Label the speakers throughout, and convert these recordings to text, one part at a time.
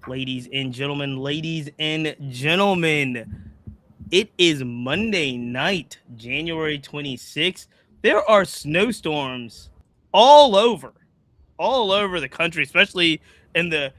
Speaker 1: ladies and gentlemen, it is Monday night, January 26th. There are snowstorms all over, all over the country, especially in the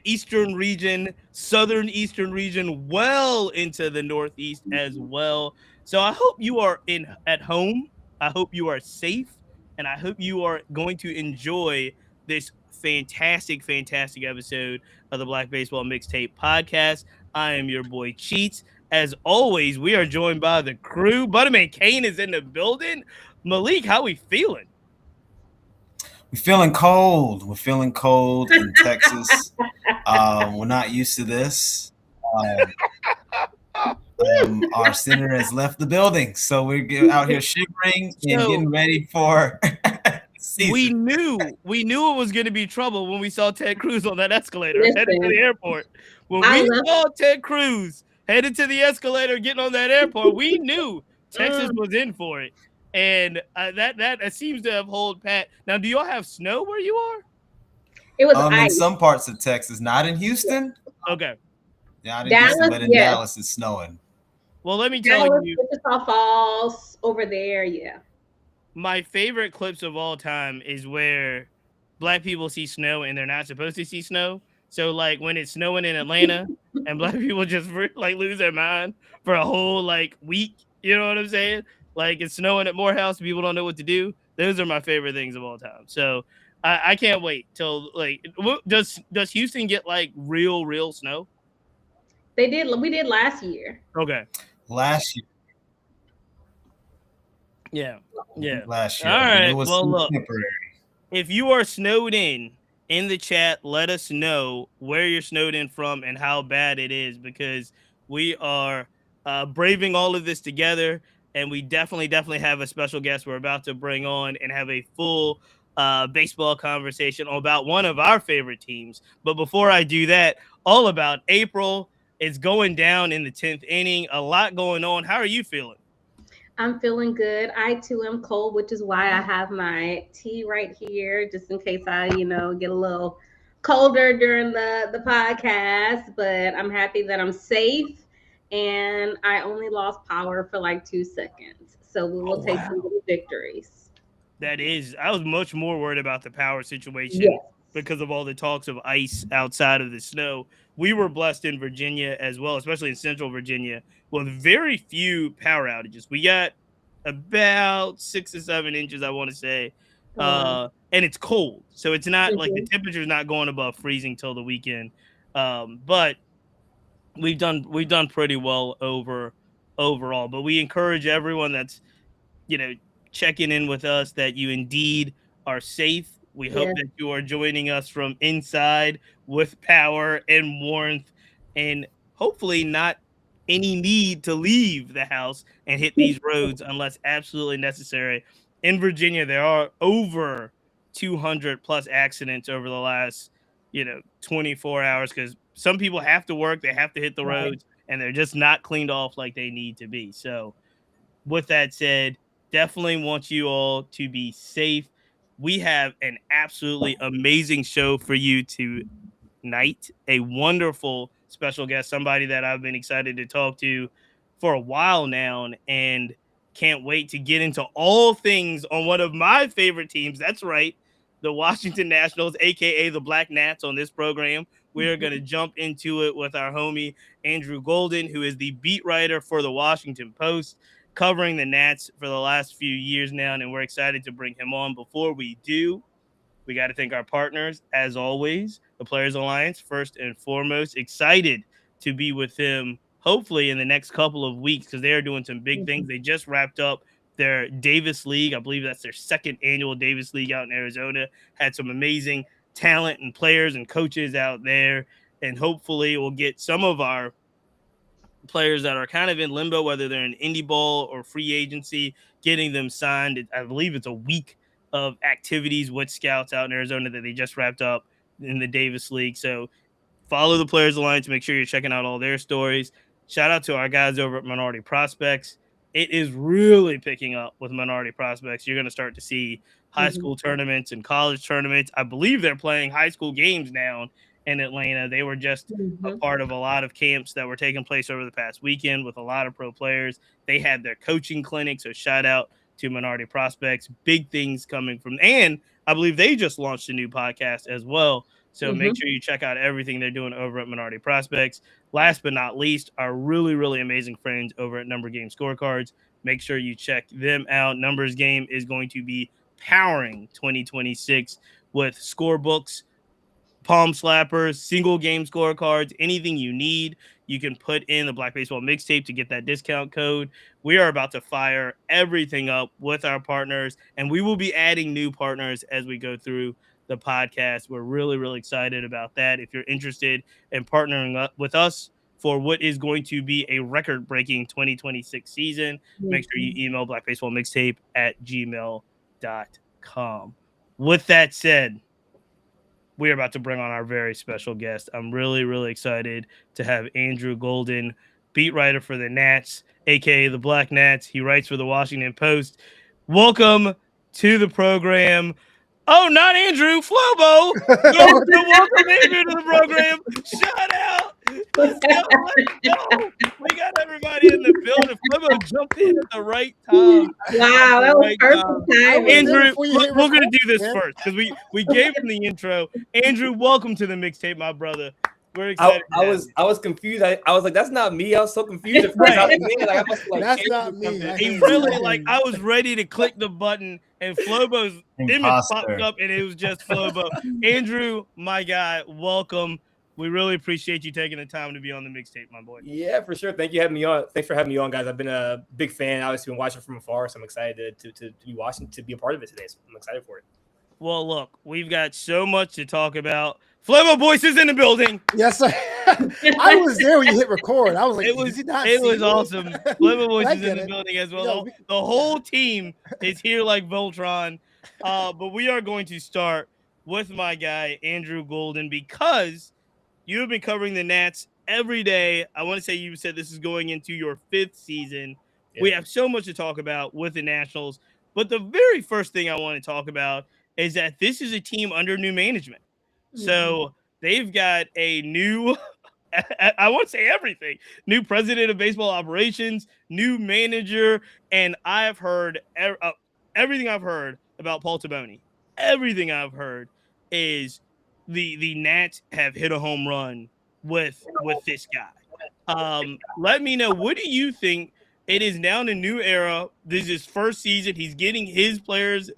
Speaker 1: eastern region, southern eastern region, well into the northeast as well. So I hope you are in at home. I hope you are safe, and I hope you are going to enjoy this fantastic episode of the Black Baseball Mixtape podcast. I am your boy Cheats. As always, we are joined by the crew. Butterman Kane is in the building. Malik, how we feeling?
Speaker 2: We're feeling cold. We're feeling cold in Texas. We're not used to this. Our center has left the building, so we're out here shivering and
Speaker 1: So
Speaker 2: getting ready for
Speaker 1: we
Speaker 2: season.
Speaker 1: knew it was going to be trouble when we saw Ted Cruz on that escalator headed to the
Speaker 3: Listen,
Speaker 1: airport. When
Speaker 3: I
Speaker 1: we
Speaker 3: love.
Speaker 1: saw Ted Cruz headed to the escalator getting on that airport, we knew Texas
Speaker 3: Mm,
Speaker 1: was in for it, and that seems to have hold pat. Now, do y'all have snow where you are?
Speaker 3: it was
Speaker 2: In
Speaker 3: ice.
Speaker 2: some parts of Texas, not in Houston.
Speaker 1: Okay.
Speaker 2: Not in Houston,
Speaker 3: Dallas,
Speaker 2: but in
Speaker 3: yes.
Speaker 2: Dallas, it's snowing.
Speaker 1: Well, let me tell
Speaker 3: Dallas,
Speaker 1: you,
Speaker 3: Wichita Falls, over there. Yeah.
Speaker 1: my favorite clips of all time is where black people see snow and they're not supposed to see snow. So like when it's snowing in Atlanta and black people just like lose their mind for a whole like week. You know what I'm saying? Like it's snowing at Morehouse, people don't know what to do. Those are my favorite things of all time. So I can't wait till like does Houston get like real snow?
Speaker 3: They did. We did last year.
Speaker 1: Okay.
Speaker 2: Last year,
Speaker 1: Yeah. Yeah.
Speaker 2: last
Speaker 1: All
Speaker 2: year, but it
Speaker 1: right.
Speaker 2: was
Speaker 1: Well, look.
Speaker 2: temporary.
Speaker 1: If you are snowed in the chat, let us know where you're snowed in from and how bad it is because we are braving all of this together. And we definitely have a special guest we're about to bring on and have a full baseball conversation about one of our favorite teams. But before I do that, all about April. It's going down in the 10th inning. A lot going on. How are you feeling?
Speaker 3: I'm feeling good. I too am cold, which is why I have my tea right here, just in case I, get a little colder during the podcast. But I'm happy that I'm safe, and I only lost power for like 2 seconds. So we
Speaker 1: Oh,
Speaker 3: will take some
Speaker 1: wow.
Speaker 3: little victories.
Speaker 1: I was much more worried about the power situation
Speaker 3: Yes.
Speaker 1: because of all the talks of ice outside of the snow. We were blessed in Virginia as well, especially in central Virginia, with very few power outages. We got about 6 or 7 inches, I want to say.
Speaker 3: Oh wow.
Speaker 1: And it's cold. So it's not like the
Speaker 3: Mhm.
Speaker 1: temperature is not going above freezing till the weekend. But we've done pretty well overall. But we encourage everyone that's you know, checking in with us that you indeed are safe. We hope
Speaker 3: Yes.
Speaker 1: that you are joining us from inside with power and warmth and hopefully not any need to leave the house and hit these roads unless absolutely necessary. In Virginia, there are over 200 plus accidents over the last, 24 hours because some people have to work, they have to hit the
Speaker 3: Right.
Speaker 1: roads, and they're just not cleaned off like they need to be. So, with that said, definitely want you all to be safe. We have an absolutely amazing show for you tonight. A wonderful special guest, somebody that I've been excited to talk to for a while now and can't wait to get into all things on one of my favorite teams. That's right, the Washington Nationals, aka the Black Nats, on this program. We are going to jump into it with our homie Andrew Golden, who is the beat writer for the Washington Post, covering the Nats for the last few years now, and we're excited to bring him on. Before we do, we got to thank our partners, as always, the Players Alliance, first and foremost. Excited to be with them, hopefully, in the next couple of weeks because they are doing some big things.
Speaker 3: Mhm.
Speaker 1: They just wrapped up their Davis League. I believe that's their second annual Davis League out in Arizona. Had some amazing talent and players and coaches out there. And hopefully, we'll get some of our players that are kind of in limbo, whether they're in indie ball or free agency, getting them signed. I believe it's a week of activities with scouts out in Arizona that they just wrapped up in the Davis League. So follow the Players Alliance. Make sure you're checking out all their stories. Shout out to our guys over at Minority Prospects. It is really picking up with Minority Prospects. You're going to start to see high
Speaker 3: Mhm.
Speaker 1: school tournaments and college tournaments. I believe they're playing high school games now in Atlanta. They were just a part of a lot of camps that were taking place over the past weekend with a lot of pro players. They had their coaching clinic, so shout out to Minority Prospects. Big things coming from, and I believe they just launched a new podcast as well. So make sure you check out everything they're doing over at Minority Prospects. Last but not least, our really, really amazing friends over at Number Game Scorecards. Make sure you check them out. Numbers Game is going to be powering 2026 with scorebooks, palm slappers, single game scorecards, anything you need. You can put in the Black Baseball Mixtape to get that discount code. We are about to fire everything up with our partners, and we will be adding new partners as we go through the podcast. We're really, really excited about that. If you're interested in partnering up with us for what is going to be a record-breaking 2026 season, make sure you email blackbaseballmixtape@gmail.com. With that said, we're about to bring on our very special guest. I'm really, really excited to have Andrew Golden, beat writer for the Nats, aka the Black Nats. He writes for the Washington Post. Welcome to the program. Oh, not Andrew, Flobo. Welcome Andrew to the program. Shout out. Let's go. We got everybody in the building. Flobo jumped in at the right time.
Speaker 3: Wow, that was perfect time.
Speaker 1: Andrew, we're going to do this first because we gave him the intro. Andrew, welcome to the Mixtape, my brother. We're excited.
Speaker 4: I was confused. I was like, that's not me. I was so confused at first.
Speaker 5: That's not me.
Speaker 1: He really I was ready to click the button and Flobo's image popped up and it was just Flobo. Andrew, my guy, welcome. We really appreciate you taking the time to be on the Mixtape, my boy.
Speaker 4: Yeah, for sure. Thank you for having me on. Thanks for having me on, guys. I've been a big fan. Obviously, been watching from afar, so I'm excited to be watching, to be a part of it today. So I'm excited for it.
Speaker 1: Well, look, we've got so much to talk about. Flobo Boyce is in the building.
Speaker 5: Yes, sir. I was there when you hit record. I was like,
Speaker 1: it was awesome. Flobo Boyce is in the building as well. The whole team is here like Voltron. But we are going to start with my guy, Andrew Golden, because you have been covering the Nats every day. I want to say you said this is going into your 5th season. Yeah. We have so much to talk about with the Nationals. But the very first thing I want to talk about is that this is a team under new management. So they've got a new, I won't say everything, new president of baseball operations, new manager. And I've heard everything I've heard about Paul Taboni. Everything I've heard is the Nats have hit a home run with this guy. Let me know, what do you think? It is now in a new era. This is his first season. He's getting his players,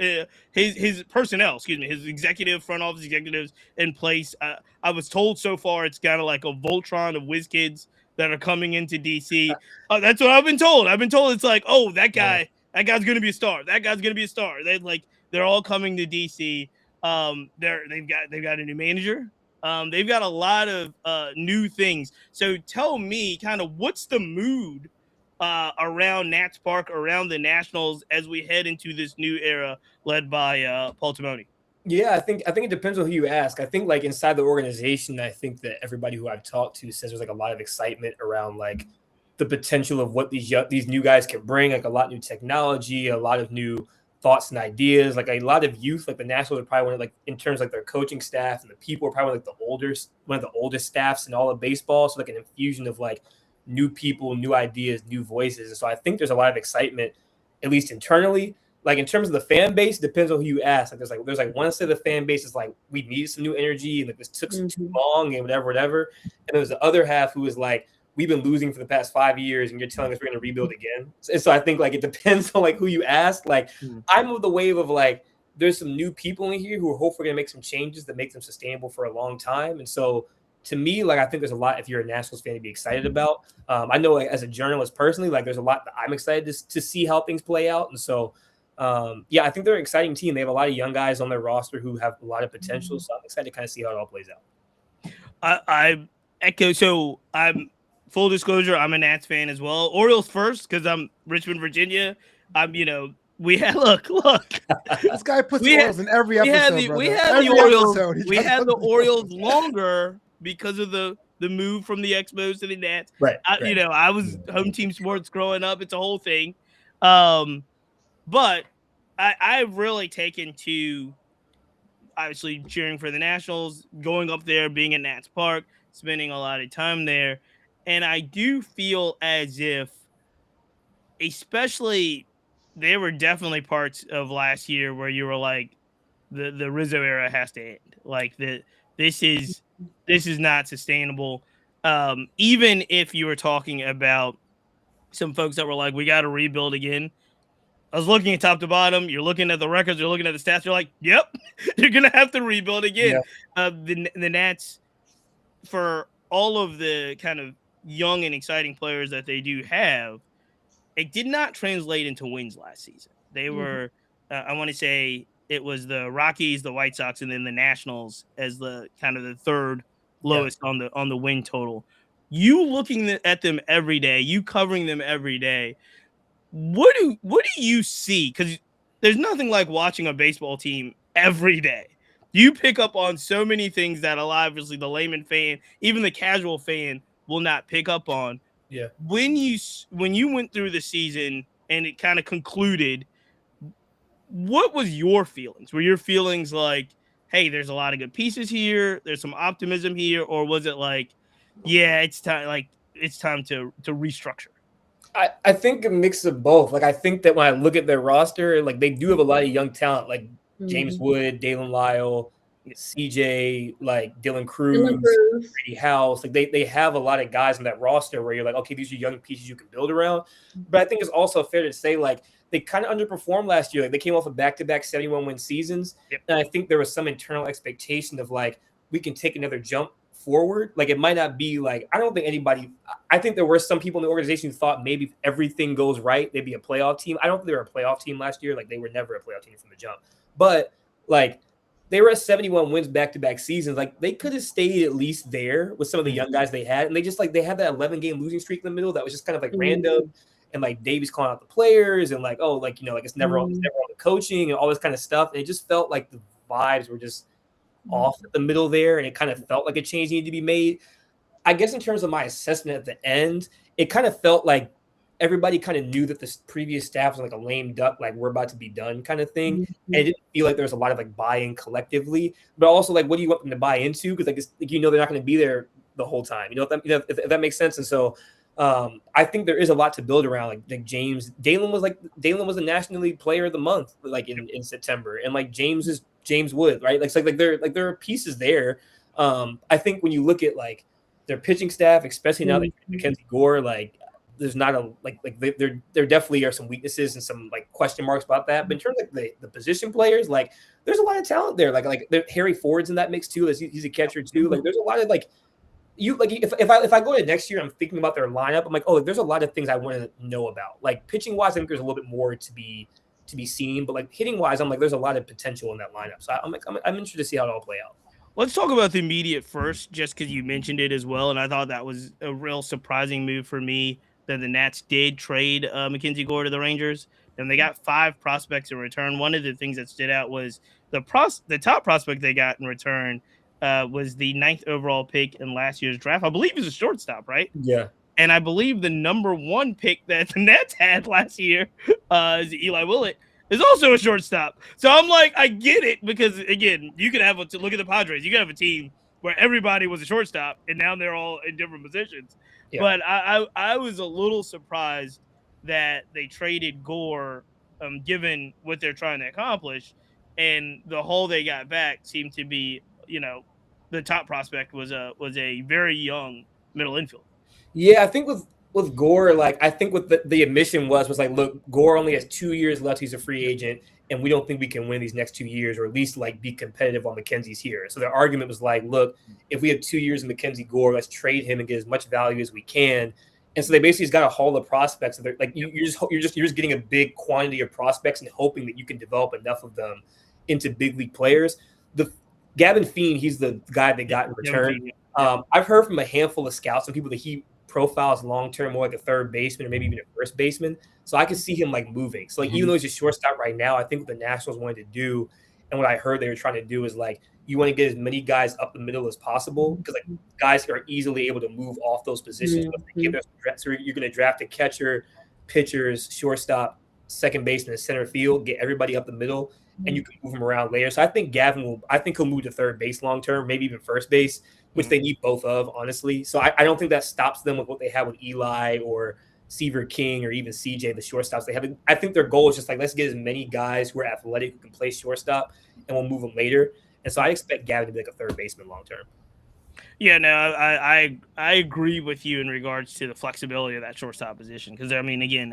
Speaker 1: his personnel, his executive, front office executives in place. I was told so far it's kind of like a Voltron of whiz kids that are coming into DC. That's what I've been told. I've been told it's like, oh, that guy's going to be a star. That guy's going to be a star. They're all coming to DC. They've got a new manager. They've got a lot of new things. So tell me, kind of, what's the mood around Nats Park, around the Nationals as we head into this new era led by Paul Taboni?
Speaker 4: Yeah, I think it depends on who you ask. I think like inside the organization, I think that everybody who I've talked to says there's like a lot of excitement around like the potential of what these new guys can bring, like a lot of new technology, a lot of new thoughts and ideas, like a lot of youth. Like the Nationals are probably one of, like, in terms of like their coaching staff and the people are probably like one of the oldest staffs in all of baseball. So like an infusion of like new people, new ideas, new voices. And so I think there's a lot of excitement, at least internally. Like in terms of the fan base, it depends on who you ask. Like there's one side of the fan base is like, we need some new energy and like this took too long and whatever. And there's the other half who is like, we've been losing for the past 5 years and you're telling us we're going to rebuild again. And so I think like it depends on like who you ask. Like I'm of the wave of like, there's some new people in here who are hopefully going to make some changes that make them sustainable for a long time. And so to me, like, I think there's a lot, if you're a Nationals fan, to be excited about. I know, like, as a journalist personally, like, there's a lot that I'm excited to see how things play out. And so, I think they're an exciting team. They have a lot of young guys on their roster who have a lot of potential. So I'm excited to kind of see how it all plays out.
Speaker 1: I echo. So I'm, full disclosure, I'm a Nats fan as well. Orioles first, because I'm Richmond, Virginia. We had look.
Speaker 5: This guy puts the Orioles in every episode.
Speaker 1: We had the Orioles longer because of the move from the Expos to the Nats.
Speaker 4: Right.
Speaker 1: I was home team sports growing up. It's a whole thing. But I've really taken to obviously cheering for the Nationals, going up there, being at Nats Park, spending a lot of time there. And I do feel as if, especially, there were definitely parts of last year where you were like, the Rizzo era has to end. Like this is not sustainable. Even if you were talking about some folks that were like, we got to rebuild again. I was looking at top to bottom. You're looking at the records. You're looking at the stats. You're like, yep, you're gonna have to rebuild again.
Speaker 4: Yeah.
Speaker 1: The Nats, for all of the kind of young and exciting players that they do have, it did not translate into wins last season. They were, I want to say, it was the Rockies, the White Sox, and then the Nationals as the kind of the third lowest on the win total. You looking at them every day, you covering them every day. What do you see? Because there's nothing like watching a baseball team every day. You pick up on so many things that obviously the layman fan, even the casual fan, will not pick up on.
Speaker 4: Yeah.
Speaker 1: When you went through the season and it kind of concluded, what was your feelings? Were your feelings like, hey, there's a lot of good pieces here, there's some optimism here, or was it like, yeah, it's time to restructure?
Speaker 4: I think a mix of both. Like, I think that when I look at their roster, like, they do have a lot of young talent, like James Wood, Dalen Lyle, CJ, like Dylan Cruz, Brady House. Like, they have a lot of guys on that roster where you're like, okay, these are young pieces you can build around. But I think it's also fair to say, like, they kind of underperformed last year. Like, they came off of back-to-back 71-win seasons.
Speaker 1: Yep.
Speaker 4: And I think there was some internal expectation of, like, we can take another jump forward. Like, it might not be like, I don't think anybody, I think there were some people in the organization who thought maybe if everything goes right, they'd be a playoff team. I don't think they were a playoff team last year. Like, they were never a playoff team from the jump. But, like, they were at 71 wins back-to-back seasons. Like, they could have stayed at least there with some of the young guys they had. And they just, like, they had that 11-game losing streak in the middle that was just kind of, like, random. And, like, Davies calling out the players and, like, oh, like, you know, like, it's never on the coaching and all this kind of stuff. And it just felt like the vibes were just off at the middle there, and it kind of felt like a change needed to be made. I guess in terms of my assessment at the end, it kind of felt like everybody kind of knew that the previous staff was like a lame duck, like we're about to be done kind of thing. And it didn't feel like there was a lot of like buy-in collectively, but also like, what do you want them to buy into? Because like, you know, they're not going to be there the whole time. You know, if that makes sense. And so I think there is a lot to build around. Like Dalen was a National League Player of the Month, like in September, and like James Wood, right? Like there are pieces there. I think when you look at like their pitching staff, especially now that Mackenzie Gore, like there's not a there definitely are some weaknesses and some like question marks about that. But in terms of the position players, like there's a lot of talent there. Like Harry Ford's in that mix too. He's a catcher too. Like there's a lot of like. If I go to next year, I'm thinking about their lineup. I'm like, oh, there's a lot of things I want to know about. Like pitching wise, I think there's a little bit more to be seen. But like hitting wise, I'm like, there's a lot of potential in that lineup. So I'm interested to see how it all play out.
Speaker 1: Let's talk about the immediate first, just because you mentioned it as well, and I thought that was a real surprising move for me that the Nats did trade Mackenzie Gore to the Rangers, and they got 5 prospects in return. One of the things that stood out was the top prospect they got in return. Was the 9th overall pick in last year's draft. I believe he's a shortstop, right?
Speaker 4: Yeah.
Speaker 1: And I believe the number 1 pick that the Nets had last year, is Eli Willett, is also a shortstop. So I'm like, I get it, because again, you could have look at the Padres. You could have a team where everybody was a shortstop, and now they're all in different positions. Yeah. But I was a little surprised that they traded Gore, given what they're trying to accomplish, and the haul they got back seemed to be, you know, the top prospect was a very young middle infielder.
Speaker 4: Yeah, I think with Gore, like I think what the admission was like, look, Gore only has 2 years left. He's a free agent, and we don't think we can win these next 2 years, or at least like be competitive while Mackenzie's here. So their argument was like, look, if we have 2 years of Mackenzie Gore, let's trade him and get as much value as we can. And so they basically just got a haul of prospects. And they're like, you're just getting a big quantity of prospects and hoping that you can develop enough of them into big league players. Gavin Fiend, he's the guy they got in return. I've heard from a handful of scouts and people that he profiles long-term more like a third baseman or maybe even a first baseman. So I can see him like moving. So like even though he's a shortstop right now, I think what the Nationals wanted to do and what I heard they were trying to do is like you want to get as many guys up the middle as possible because like guys are easily able to move off those positions. So you're going to draft a catcher, pitchers, shortstop, second baseman, center field, get everybody up the middle. and you can move him around later. So I think he'll move to third base long term, maybe even first base, which they need both of, honestly. So I don't think that stops them with what they have with Eli or Seaver King or even CJ, the shortstops they have. I think their goal is just like, let's get as many guys who are athletic who can play shortstop, and we'll move them later. And so I expect Gavin to be like a third baseman long term.
Speaker 1: Yeah, no, I agree with you in regards to the flexibility of that shortstop position. Because I mean, again,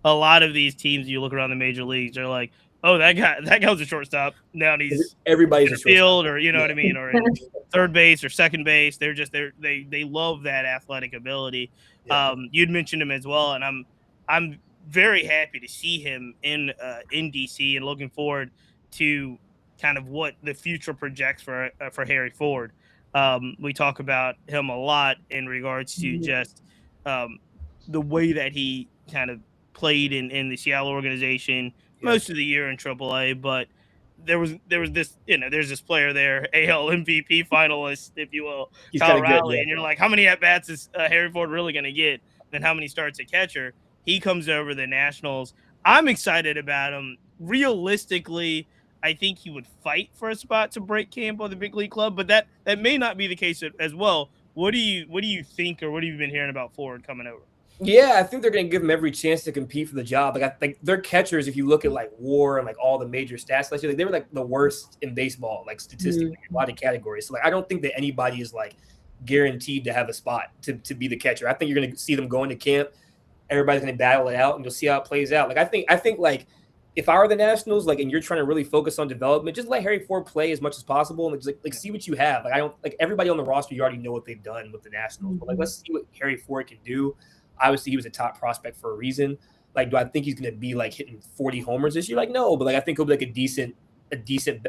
Speaker 1: a lot of these teams you look around the major leagues, they're like, oh, that guy was a shortstop. Now he's
Speaker 4: everybody's
Speaker 1: in
Speaker 4: a
Speaker 1: the field,
Speaker 4: shortstop.
Speaker 1: or you know what I mean, or in third base or second base. They love that athletic ability.
Speaker 4: Yeah.
Speaker 1: You'd mentioned him as well, and I'm very happy to see him in DC, and looking forward to kind of what the future projects for Harry Ford. We talk about him a lot in regards to just the way that he kind of played in the Seattle organization most of the year in AAA, but there was this, there's this player there, AL MVP finalist, if you will,
Speaker 4: He's
Speaker 1: Kyle
Speaker 4: kinda good,
Speaker 1: Rowley,
Speaker 4: yeah.
Speaker 1: and you're like, how many at bats is Harry Ford really going to get? Then how many starts at catcher? He comes over the Nationals. I'm excited about him. Realistically, I think he would fight for a spot to break camp on the big league club, but that may not be the case as well. What do you think, or what have you been hearing about Ford coming over?
Speaker 4: Yeah, I think they're going to give him every chance to compete for the job. Like, I think their catchers, if you look at like WAR and like all the major stats last year, like, they were like the worst in baseball, like statistically, in a lot of categories. So like, I don't think that anybody is like guaranteed to have a spot to be the catcher. I think you're going to see them go into camp. Everybody's going to battle it out, and you'll see how it plays out. Like, I think like if I were the Nationals, like, and you're trying to really focus on development, just let Harry Ford play as much as possible, and just like see what you have. Like, I don't like everybody on the roster. You already know what they've done with the Nationals, but like, let's see what Harry Ford can do. Obviously, he was a top prospect for a reason. Like, do I think he's going to be like hitting 40 homers this year? Like, no, but like I think he'll be like a decent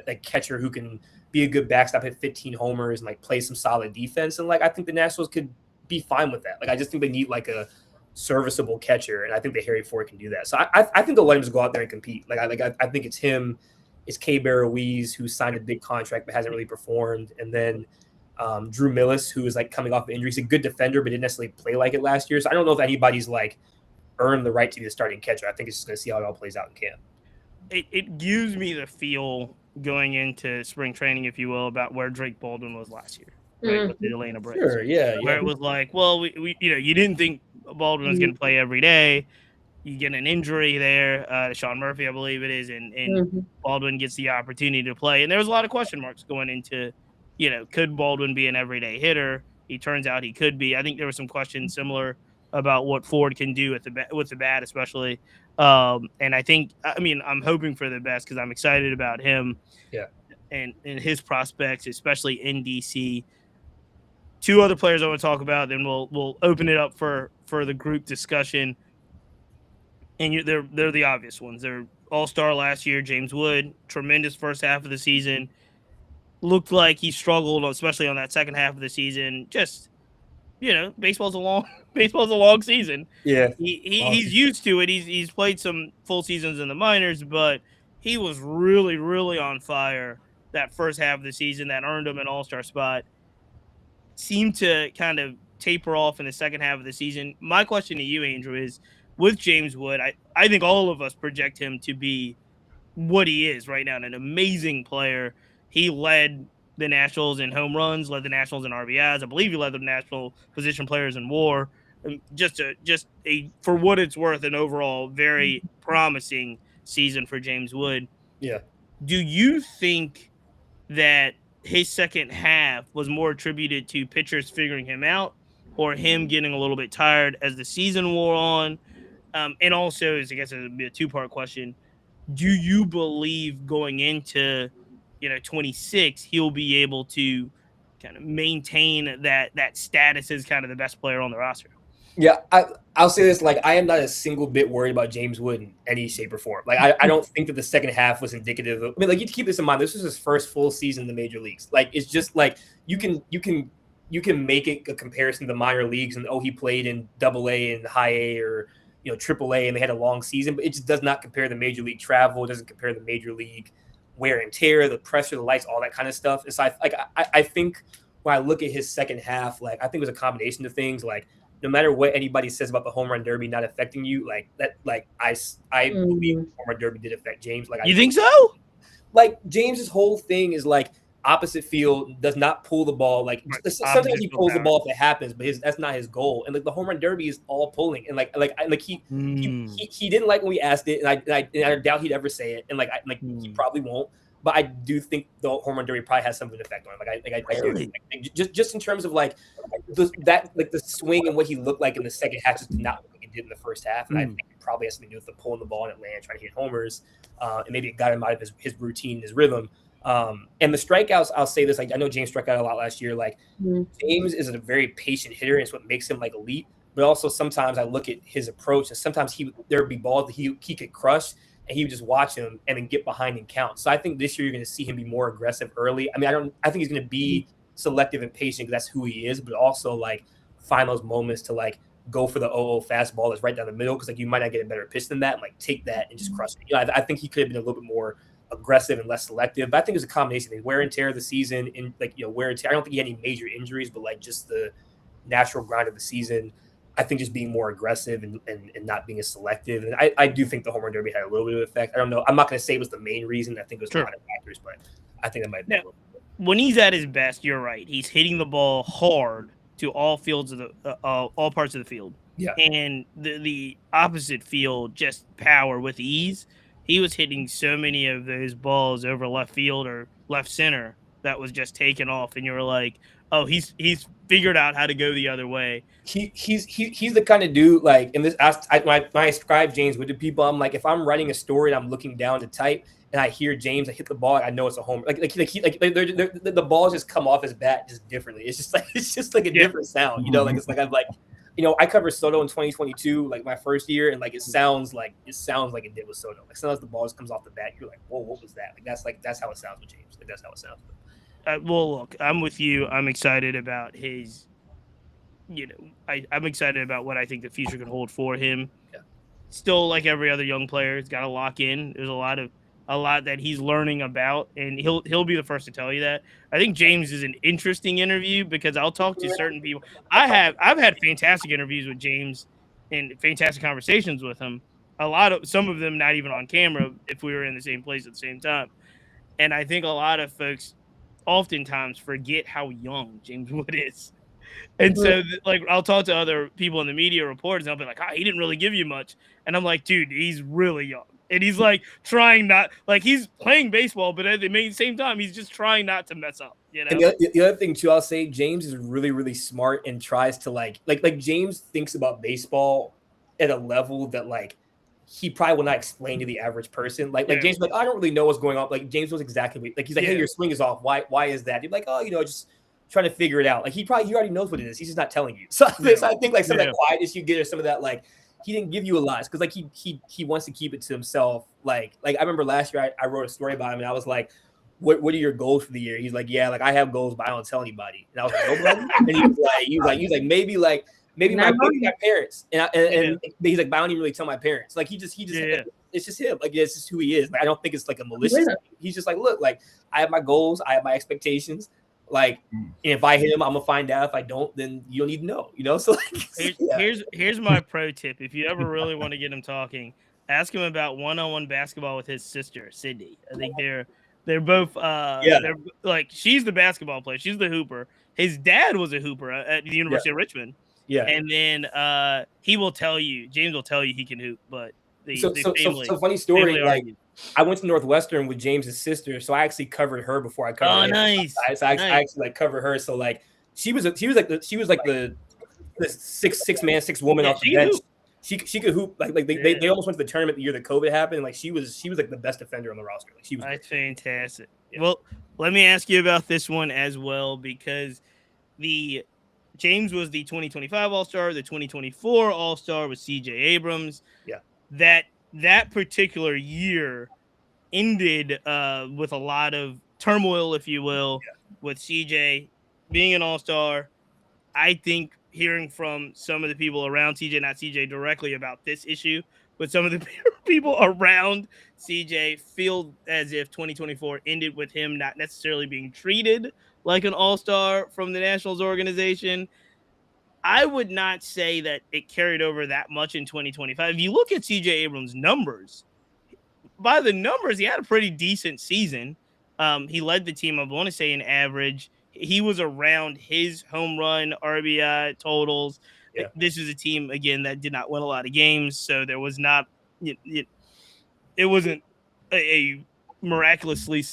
Speaker 4: like catcher who can be a good backstop, hit 15 homers, and like play some solid defense. And like, I think the Nationals could be fine with that. Like, I just think they need like a serviceable catcher, and I think that Harry Ford can do that. So I think they'll let him just go out there and compete. I think it's him, it's K-Bear Ruiz, who signed a big contract but hasn't really performed, and then Drew Millis, who is like coming off of injury. He's a good defender, but didn't necessarily play like it last year. So I don't know if anybody's like earned the right to be the starting catcher. I think it's just going to see how it all plays out in camp.
Speaker 1: It gives me the feel going into spring training, if you will, about where Drake Baldwin was last year, right, with the Atlanta Braves.
Speaker 4: Sure, yeah.
Speaker 1: Where it was like, well, we you didn't think Baldwin was going to play every day. You get an injury there, to Sean Murphy, I believe it is, and Baldwin gets the opportunity to play. And there was a lot of question marks going into, could Baldwin be an everyday hitter? He turns out he could be. I think there were some questions similar about what Ford can do with the bat, especially. And I'm hoping for the best because I'm excited about him.
Speaker 4: Yeah.
Speaker 1: And his prospects, especially in DC. Two other players I want to talk about, then we'll open it up for the group discussion. And they're the obvious ones. They're all-star last year, James Wood, tremendous first half of the season. Looked like he struggled, especially on that second half of the season. Just, baseball's a long season.
Speaker 4: Yeah,
Speaker 1: he's used to it. He's played some full seasons in the minors, but he was really, really on fire that first half of the season that earned him an all-star spot. Seemed to kind of taper off in the second half of the season. My question to you, Andrew, is with James Wood, I think all of us project him to be what he is right now, an amazing player. He led the Nationals in home runs, led the Nationals in RBIs. I believe he led the National position players in WAR. Just for what it's worth, an overall very promising season for James Wood.
Speaker 4: Yeah.
Speaker 1: Do you think that his second half was more attributed to pitchers figuring him out, or him getting a little bit tired as the season wore on? And also, I guess it'd be a two-part question. Do you believe going into 26, he'll be able to kind of maintain that status as kind of the best player on the roster?
Speaker 4: Yeah, I'll say this, like, I am not a single bit worried about James Wood in any shape or form. Like, I don't think that the second half was indicative of, like, you keep this in mind, this was his first full season in the major leagues. Like, it's just like, you can make it a comparison to the minor leagues and, he played in AA and high A or, AAA and they had a long season, but it just does not compare the major league travel. It doesn't compare the major league wear and tear, the pressure, the lights, all that kind of stuff. And so I think when I look at his second half, like, I think it was a combination of things. Like, no matter what anybody says about the home run derby not affecting you, like that, like I believe the home run derby did affect James. Like,
Speaker 1: You think so?
Speaker 4: Like James's whole thing is like opposite field does not pull the ball. Like
Speaker 1: Right.
Speaker 4: sometimes
Speaker 1: Opposite
Speaker 4: he
Speaker 1: field
Speaker 4: pulls the
Speaker 1: power.
Speaker 4: ball if it happens, but that's not his goal. And like the home run derby is all pulling. And he didn't like when we asked it, and I doubt he'd ever say it. And he probably won't. But I do think the home run derby probably has some of an effect on him. I do. Like, just in terms of like the swing and what he looked like in the second half just did not look like it did in the first half. And I think it probably has something to do with the pulling the ball in Atlanta, trying to hit homers. And maybe it got him out of his routine, his rhythm. And the strikeouts, I'll say this, like I know James struck out a lot last year. Like James is a very patient hitter, and it's what makes him like elite. But also sometimes I look at his approach, and sometimes there would be balls that he could crush, and he would just watch him and then get behind and count. So I think this year you're going to see him be more aggressive early. I mean, I think he's going to be selective and patient because that's who he is, but also like find those moments to like go for the 0-0 fastball that's right down the middle, because like you might not get a better pitch than that. And, like take that and just crush it. You know, I think he could have been a little bit more aggressive and less selective. But I think it's a combination of wear and tear of the season, and like wear and tear. I don't think he had any major injuries, but like just the natural grind of the season. I think just being more aggressive and not being as selective. And I do think the home run derby had a little bit of effect. I don't know. I'm not going to say it was the main reason. I think it was a lot of factors, but I think that might be.
Speaker 1: When he's at his best, you're right. He's hitting the ball hard to all fields of the all parts of the field.
Speaker 4: Yeah.
Speaker 1: And the opposite field, just power with ease. He was hitting so many of those balls over left field or left center that was just taken off, and you were like, oh, he's figured out how to go the other way.
Speaker 4: He's the kind of dude, like, in this, when I describe James with the people, I'm like, if I'm writing a story and I'm looking down to type and I hear James, I hit the ball, I know it's a home. The balls just come off his bat just differently. It's just like a different sound, you know. Like it's like I'm like, I covered Soto in 2022, like my first year, and like it sounds like it did with Soto. Like sometimes the ball just comes off the bat, you're like, whoa, what was that? That's how it sounds with James. Like that's how it sounds.
Speaker 1: Well, look, I'm with you. I'm excited about his. I'm excited about what I think the future can hold for him.
Speaker 4: Yeah.
Speaker 1: Still, like every other young player, he's got to lock in. There's a lot that he's learning about, and he'll be the first to tell you that. I think James is an interesting interview because I'll talk to certain people. I've had fantastic interviews with James and fantastic conversations with him. Some of them not even on camera if we were in the same place at the same time. And I think a lot of folks oftentimes forget how young James Wood is. And so, like, I'll talk to other people in the media reporters, and I'll be like, he didn't really give you much. And I'm like, dude, he's really young. And he's, like, trying not – like, he's playing baseball, but at the same time, he's just trying not to mess up, you know?
Speaker 4: And the other thing, too, I'll say, James is really, really smart and tries to, like James thinks about baseball at a level that, like, he probably will not explain to the average person. Like James, like, I don't really know what's going on. Like, James knows exactly – like, he's like, hey, your swing is off. Why is that? You're like, just – trying to figure it out. Like he already knows what it is. He's just not telling you. So I think like some of that quietness you get, or some of that, like, he didn't give you a lot because like he wants to keep it to himself. Like I remember last year I wrote a story about him and I was like, what are your goals for the year? He's like, yeah, like I have goals, but I don't tell anybody. And I was like, nobody. And he was like maybe my parents. And he's like, but I don't even really tell my parents. Like he just it's just him. Like it's just who he is. Like I don't think it's like a malicious thing. He's just like, look, like I have my goals, I have my expectations. Like, if I hit him, I'm gonna find out. If I don't, then you don't need to know, you know. So like,
Speaker 1: here's my pro tip: if you ever really want to get him talking, ask him about one-on-one basketball with his sister Sydney. I think they're both they're like, she's the basketball player, she's the hooper. His dad was a hooper at the University of Richmond.
Speaker 4: Yeah,
Speaker 1: and then James will tell you he can hoop, but
Speaker 4: so funny story. Like, I went to Northwestern with James's sister, so I actually covered her before I covered him.
Speaker 1: Nice.
Speaker 4: So I actually like covered her. So like she was like the six woman off the bench. She could hoop. Like they almost went to the tournament the year that COVID happened. Like she was like the best defender on the roster. Like she was.
Speaker 1: That's fantastic. Yeah. Well, let me ask you about this one as well, because James was the 2025 All-Star, the 2024 All-Star was CJ Abrams.
Speaker 4: Yeah.
Speaker 1: That particular year ended with a lot of turmoil, if you will, with CJ being an all-star. I think hearing from some of the people around CJ, not CJ directly about this issue, but some of the people around CJ feel as if 2024 ended with him not necessarily being treated like an all-star from the Nationals organization. I would not say that it carried over that much in 2025. If you look at CJ Abrams' numbers, by the numbers, he had a pretty decent season. He led the team, I want to say, in average. He was around his home run, RBI totals.
Speaker 4: Yeah.
Speaker 1: This is a team, again, that did not win a lot of games, so there was not, it wasn't a miraculously,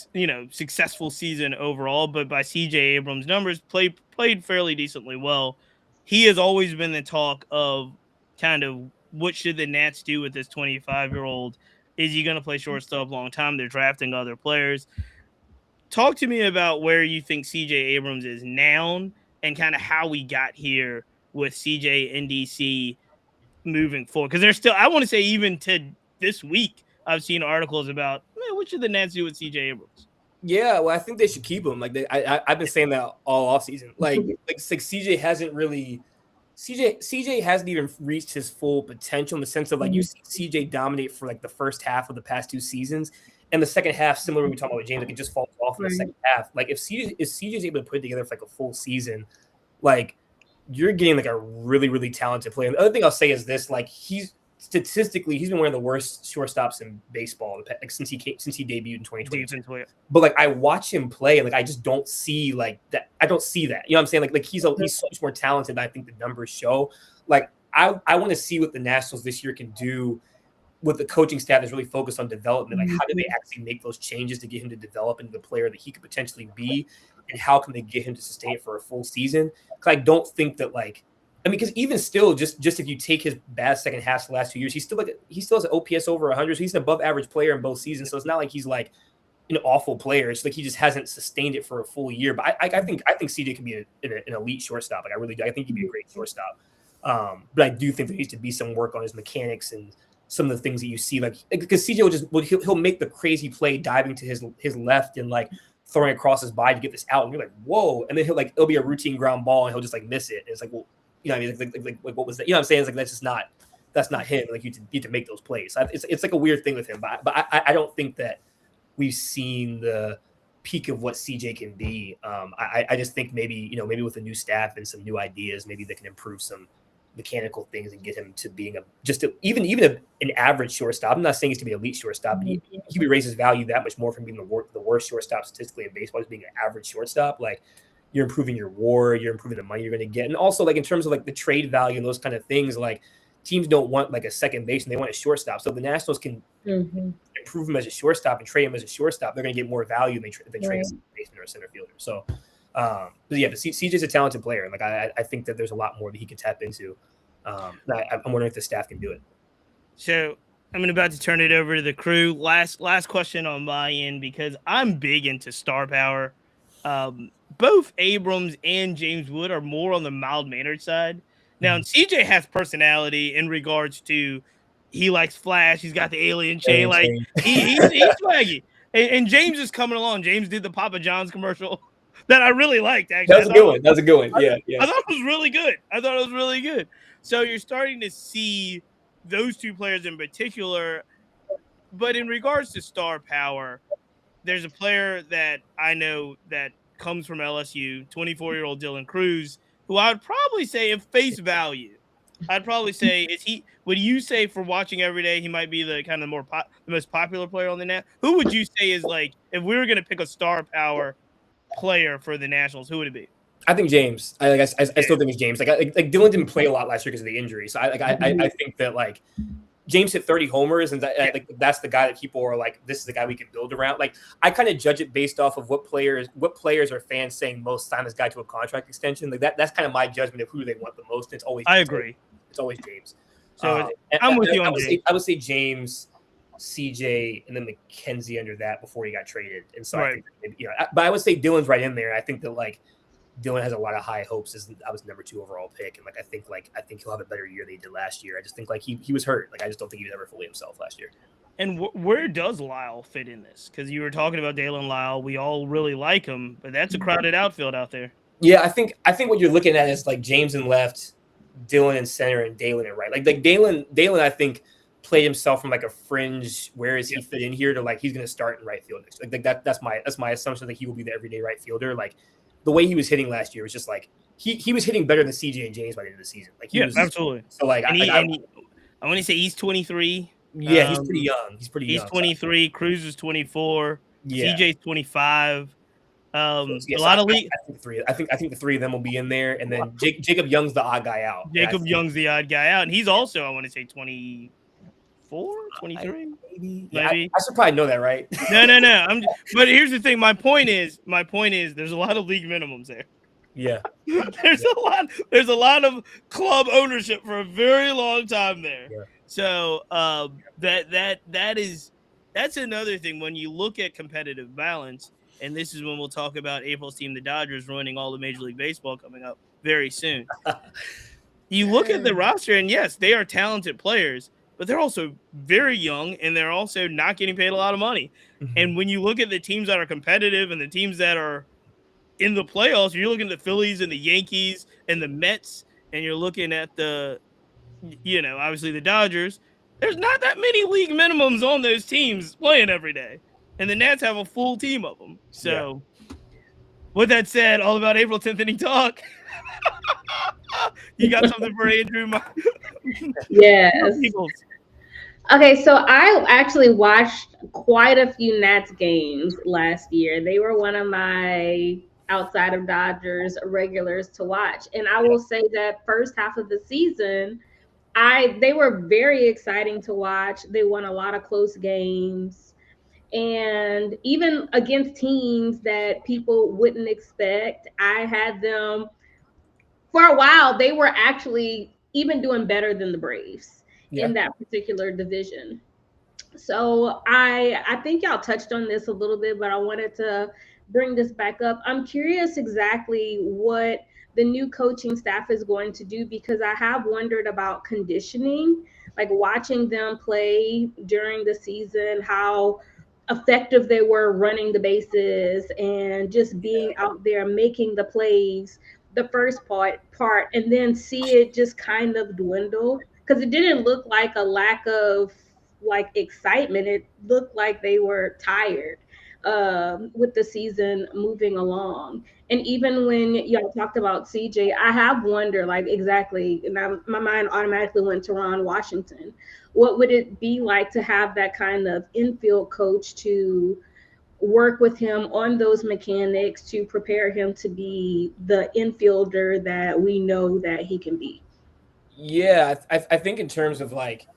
Speaker 1: successful season overall. But by CJ Abrams' numbers, played fairly decently well. He has always been the talk of kind of what should the Nats do with this 25-year-old. Is he going to play shortstop long time? They're drafting other players. Talk to me about where you think CJ Abrams is now and kind of how we got here with CJ and DC moving forward. Because there's still, I want to say, even to this week, I've seen articles about, man, what should the Nats do with CJ Abrams?
Speaker 4: Yeah, well, I think they should keep him. Like I've been saying that all offseason. Like CJ hasn't really. CJ hasn't even reached his full potential in the sense of like you see CJ dominate for like the first half of the past 2 seasons, and the second half, similar to we talking about with James, like it just falls off in the second half. Like if CJ's able to put it together for like a full season, like you're getting like a really, really talented player. And the other thing I'll say is this: like he's been one of the worst shortstops in baseball like since he debuted in 2020. But like I watch him play and like I just don't see like that. I don't see that. You know what I'm saying? Like he's so much more talented than I think the numbers show. Like I want to see what the Nationals this year can do with the coaching staff that's really focused on development. Like how do they actually make those changes to get him to develop into the player that he could potentially be, and how can they get him to sustain it for a full season? Because I don't think that like. I mean, because even still, just if you take his bad second half the last 2 years, he still has an OPS over 100. So he's an above average player in both seasons. So it's not like he's like an awful player. It's like he just hasn't sustained it for a full year. But I think CJ can be an elite shortstop. Like I really do. I think he'd be a great shortstop. But I do think there needs to be some work on his mechanics and some of the things that you see. Like because CJ he'll make the crazy play diving to his left and like throwing across his body to get this out. And you're like, whoa! And then it'll be a routine ground ball and he'll just like miss it. And it's like, well. You know what I mean? Like what was that? You know what I'm saying? It's like that's not him. Like you need to make those plays. It's like a weird thing with him. But I don't think that we've seen the peak of what CJ can be. I just think maybe with a new staff and some new ideas, maybe they can improve some mechanical things and get him to being even an average shortstop. I'm not saying he's to be an elite shortstop, but he would raise his value that much more from being the worst shortstop statistically in baseball, just being an average shortstop. Like. You're improving your WAR, you're improving the money you're going to get. And also like in terms of like the trade value and those kind of things, like teams don't want like a second baseman, they want a shortstop. So if the Nationals can improve him as a shortstop and trade him as a shortstop, they're going to get more value than they trade a second baseman or a center fielder. So, but CJ's a talented player. And like, I think that there's a lot more that he can tap into. I'm wondering if the staff can do it.
Speaker 1: So I'm about to turn it over to the crew. Last question on my end, because I'm big into star power. Both Abrams and James Wood are more on the mild-mannered side. Now, CJ has personality in regards to he likes flash. He's got the alien chain. Like he's swaggy. And James is coming along. James did the Papa John's commercial that I really liked. Actually,
Speaker 4: that was a good one. Yeah.
Speaker 1: I thought it was really good. So you're starting to see those two players in particular. But in regards to star power, there's a player that I know that comes from LSU, 24-year-old Dylan Cruz, who I would probably say, if face value, would you say for watching every day, he might be the kind of the most popular player on the net? Who would you say is like, if we were going to pick a star power player for the Nationals, who would it be?
Speaker 4: I think James. I still think it's James. Like Dylan didn't play a lot last year because of the injury. So I think that like James hit 30 homers, and that's the guy that people are like, this is the guy we can build around. Like I kind of judge it based off of what players are fans saying most sign this guy to a contract extension. Like that's kind of my judgment of who they want the most. It's always
Speaker 1: agree.
Speaker 4: It's always James.
Speaker 1: So I'm with you on James.
Speaker 4: I would say James, CJ, and then McKenzie under that before he got traded. And so I think but I would say Dylan's right in there. I think that like Dylan has a lot of high hopes as I was number 2 overall pick. And I think he'll have a better year than he did last year. I just think like he was hurt. Like I just don't think he was ever fully himself last year.
Speaker 1: And where does Lyle fit in this? Because you were talking about Dalen Lyle. We all really like him, but that's a crowded outfield out there.
Speaker 4: Yeah, I think what you're looking at is like James in left, Dylan in center, and Dalen in right. Like Dalen, I think played himself from like a fringe. Where is he fit in here to like he's going to start in right field next? Like that's my assumption that he will be the everyday right fielder. Like the way he was hitting last year was just like he was hitting better than CJ and James by the end of the season. Like he was
Speaker 1: absolutely.
Speaker 4: So like
Speaker 1: I want to say he's 23.
Speaker 4: Yeah, he's pretty young.
Speaker 1: He's 23. Cruz is 24.
Speaker 4: Yeah.
Speaker 1: CJ's 25.
Speaker 4: A lot of league. I think the three of them will be in there, and then Jacob Young's the odd guy out.
Speaker 1: Jacob Young's the odd guy out, and he's also, I want to say, 24, 23, maybe.
Speaker 4: I should probably know that, right?
Speaker 1: No. But here's the thing. My point is, there's a lot of league minimums there.
Speaker 4: Yeah,
Speaker 1: there's a lot of club ownership for a very long time there.
Speaker 4: Yeah.
Speaker 1: So that's another thing when you look at competitive balance. And this is when we'll talk about April's team, the Dodgers, ruining all of Major League Baseball coming up very soon. You look at the roster, and yes, they are talented players, but they're also very young, and they're also not getting paid a lot of money. Mm-hmm. And when you look at the teams that are competitive and the teams that are in the playoffs, you're looking at the Phillies and the Yankees and the Mets, and you're looking at obviously the Dodgers. There's not that many league minimums on those teams playing every day. And the Nats have a full team of them. So, With that said, all about April 10th inning talk. You got something for Andrew?
Speaker 3: Yes. Okay, so I actually watched quite a few Nats games last year. They were one of my outside of Dodgers regulars to watch. And I will say that first half of the season, they were very exciting to watch. They won a lot of close games. And even against teams that people wouldn't expect, I had them for a while. They were actually even doing better than the Braves in that particular division. So I think y'all touched on this a little bit, but I wanted to bring this back up. I'm curious exactly what the new coaching staff is going to do, because I have wondered about conditioning, like watching them play during the season, how effective they were running the bases and just being out there making the plays the first part and then see it just kind of dwindle, because it didn't look like a lack of like excitement. It looked like they were tired with the season moving along. And even when y'all talked about CJ, I have wondered, like, exactly, and my mind automatically went to Ron Washington. What would it be like to have that kind of infield coach to work with him on those mechanics to prepare him to be the infielder that we know that he can be?
Speaker 4: Yeah, I think in terms of like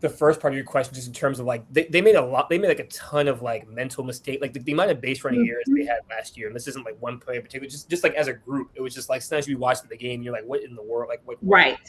Speaker 4: the first part of your question, just in terms of like they made like a ton of like mental mistake, like the amount of base running errors they had last year. And this isn't like one player in particular, just like as a group, it was just like sometimes you be watching the game, you're like, what in the world? Like,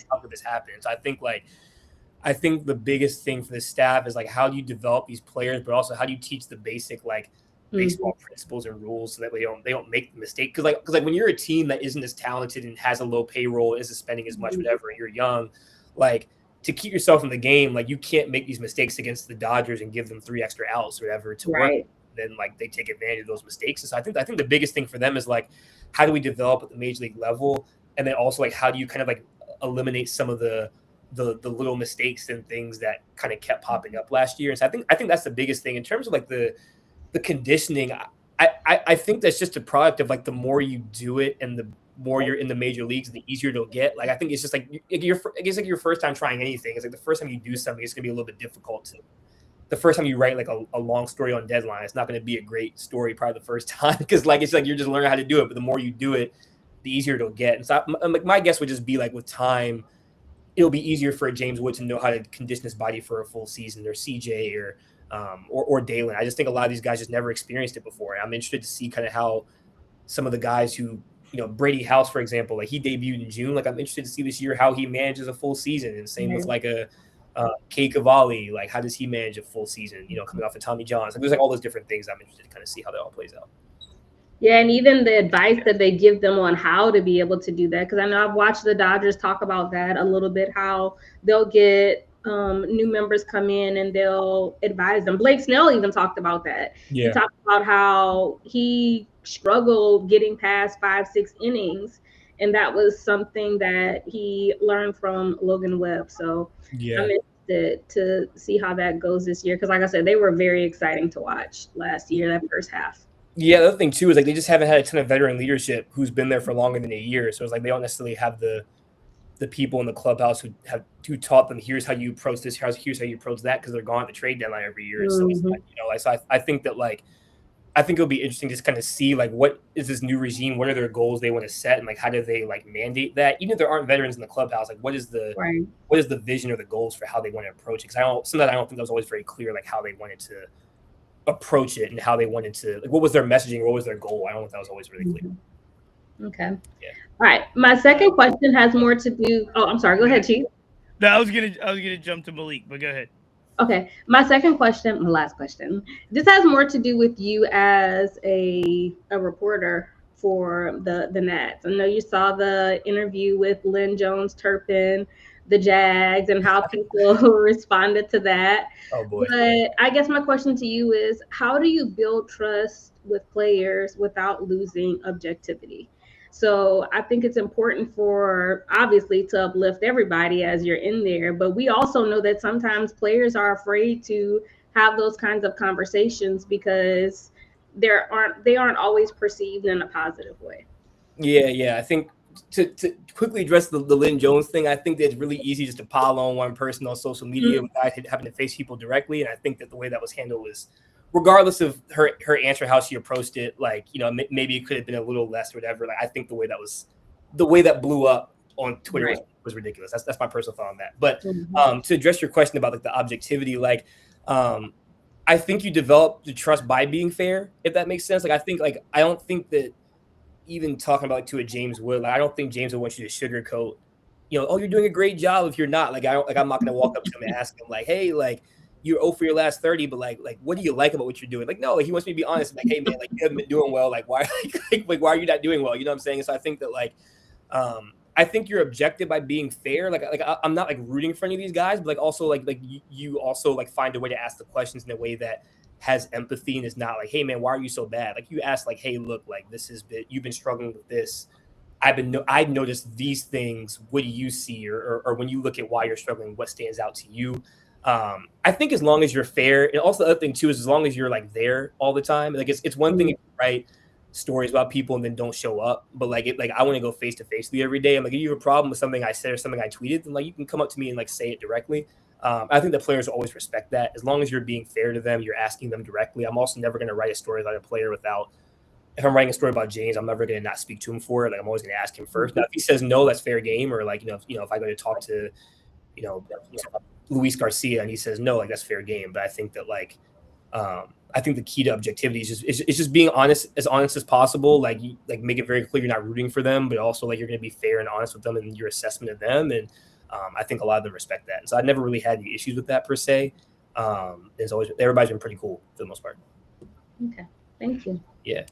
Speaker 4: how could this happen? So I think the biggest thing for the staff is like, how do you develop these players, but also how do you teach the basic like baseball principles and rules so that they don't make the mistake? Because like when you're a team that isn't as talented and has a low payroll, isn't spending as much, whatever, and you're young, like, to keep yourself in the game, like you can't make these mistakes against the Dodgers and give them 3 extra outs or whatever to work. Then like they take advantage of those mistakes. And so I think the biggest thing for them is like, how do we develop at the major league level? And then also like, how do you kind of like eliminate some of the little mistakes and things that kind of kept popping up last year? And so I think that's the biggest thing in terms of like the conditioning. I think that's just a product of like, the more you do it and the more you're in the major leagues, the easier it'll get. Like, I think it's just like, I guess like your first time trying anything. It's like the first time you do something, it's gonna be a little bit difficult. The first time you write like a long story on deadline, it's not gonna be a great story probably the first time, because like it's like you're just learning how to do it. But the more you do it, the easier it'll get. And so my guess would just be like with time, it'll be easier for James Wood to know how to condition his body for a full season, or CJ or Dalen. I just think a lot of these guys just never experienced it before. And I'm interested to see kind of how some of the guys who, Brady House, for example, like he debuted in June. Like I'm interested to see this year how he manages a full season. And same with like a Kay Cavalli. Like how does he manage a full season, coming off of Tommy John's. Like there's like all those different things I'm interested to kind of see how that all plays out.
Speaker 3: Yeah, and even the advice that they give them on how to be able to do that. Because I know I've watched the Dodgers talk about that a little bit, how they'll get new members come in and they'll advise them. Blake Snell even talked about that. Yeah. He talked about how he struggled getting past 5-6 innings, and that was something that he learned from Logan Webb. So yeah, I'm interested to see how that goes this year, because like I said, they were very exciting to watch last year, that first half.
Speaker 4: Yeah, the other thing too is like they just haven't had a ton of veteran leadership who's been there for longer than a year. So it's like they don't necessarily have the people in the clubhouse who taught them here's how you approach this, here's how you approach that, because they're gone at the trade deadline every year. So it's like, so I think that like I think it'll be interesting to just kind of see like what is this new regime, what are their goals they want to set, and like how do they like mandate that, even if there aren't veterans in the clubhouse, like what is the vision or the goals for how they want to approach it? Because I don't think that was always very clear, like how they wanted to approach it and how they wanted to, like what was their messaging, what was their goal. I don't think that was always really clear.
Speaker 3: Okay. Yeah. All right. My second question has more to do. Oh, I'm sorry. Go ahead, Chief.
Speaker 1: No, I was gonna jump to Malik, but go ahead.
Speaker 3: Okay. My last question. This has more to do with you as a reporter for the Nats. I know you saw the interview with Lynn Jones-Turpin, the Jags, and how people responded to that.
Speaker 4: Oh boy.
Speaker 3: But I guess my question to you is, how do you build trust with players without losing objectivity? So I think it's important for obviously to uplift everybody as you're in there, but we also know that sometimes players are afraid to have those kinds of conversations because they aren't always perceived in a positive way.
Speaker 4: Yeah. I think to quickly address the Lynn Jones thing, I think that it's really easy just to pile on one person on social media without having to face people directly. And I think that the way that was handled was, regardless of her answer, how she approached it, like, maybe it could have been a little less or whatever. Like, I think the way that blew up on Twitter was ridiculous. That's my personal thought on that. But to address your question about like the objectivity, like, I think you develop the trust by being fair, if that makes sense. Like, I don't think that even talking about to a James Wood, like, I don't think James would want you to sugarcoat, oh, you're doing a great job if you're not. Like, I'm not going to walk up to him and ask him like, hey, like, you're 0 for your last 30, but like, what do you like about what you're doing? Like, no, like, he wants me to be honest. Like, hey man, like, you haven't been doing well. Like, why, like, why are you not doing well? You know what I'm saying? So I think that like, I think you're objective by being fair. Like I'm not like rooting for any of these guys, but like also like you also like find a way to ask the questions in a way that has empathy and is not like, hey man, why are you so bad? Like you ask like, hey, look, like you've been struggling with this. I've noticed these things. What do you see? Or when you look at why you're struggling, what stands out to you? I think as long as you're fair, and also the other thing too is as long as you're like there all the time. Like it's one thing if you write stories about people and then don't show up, but like I want to go face to face with you every day. I'm like, if you have a problem with something I said or something I tweeted, then like you can come up to me and like say it directly. I think the players always respect that as long as you're being fair to them, you're asking them directly. I'm also never going to write a story about a player without. If I'm writing a story about James, I'm never going to not speak to him for it. Like I'm always going to ask him first. Now, if he says no, that's fair game. Or like if I go to talk to Luis Garcia and he says no, like that's fair game. But I think that like I think the key to objectivity is just being honest as possible. Like make it very clear you're not rooting for them, but also like you're going to be fair and honest with them in your assessment of them. And I think a lot of them respect that. And so I never really had any issues with that per se. Everybody's been pretty cool for the most part.
Speaker 3: Okay, thank you.
Speaker 4: Yeah.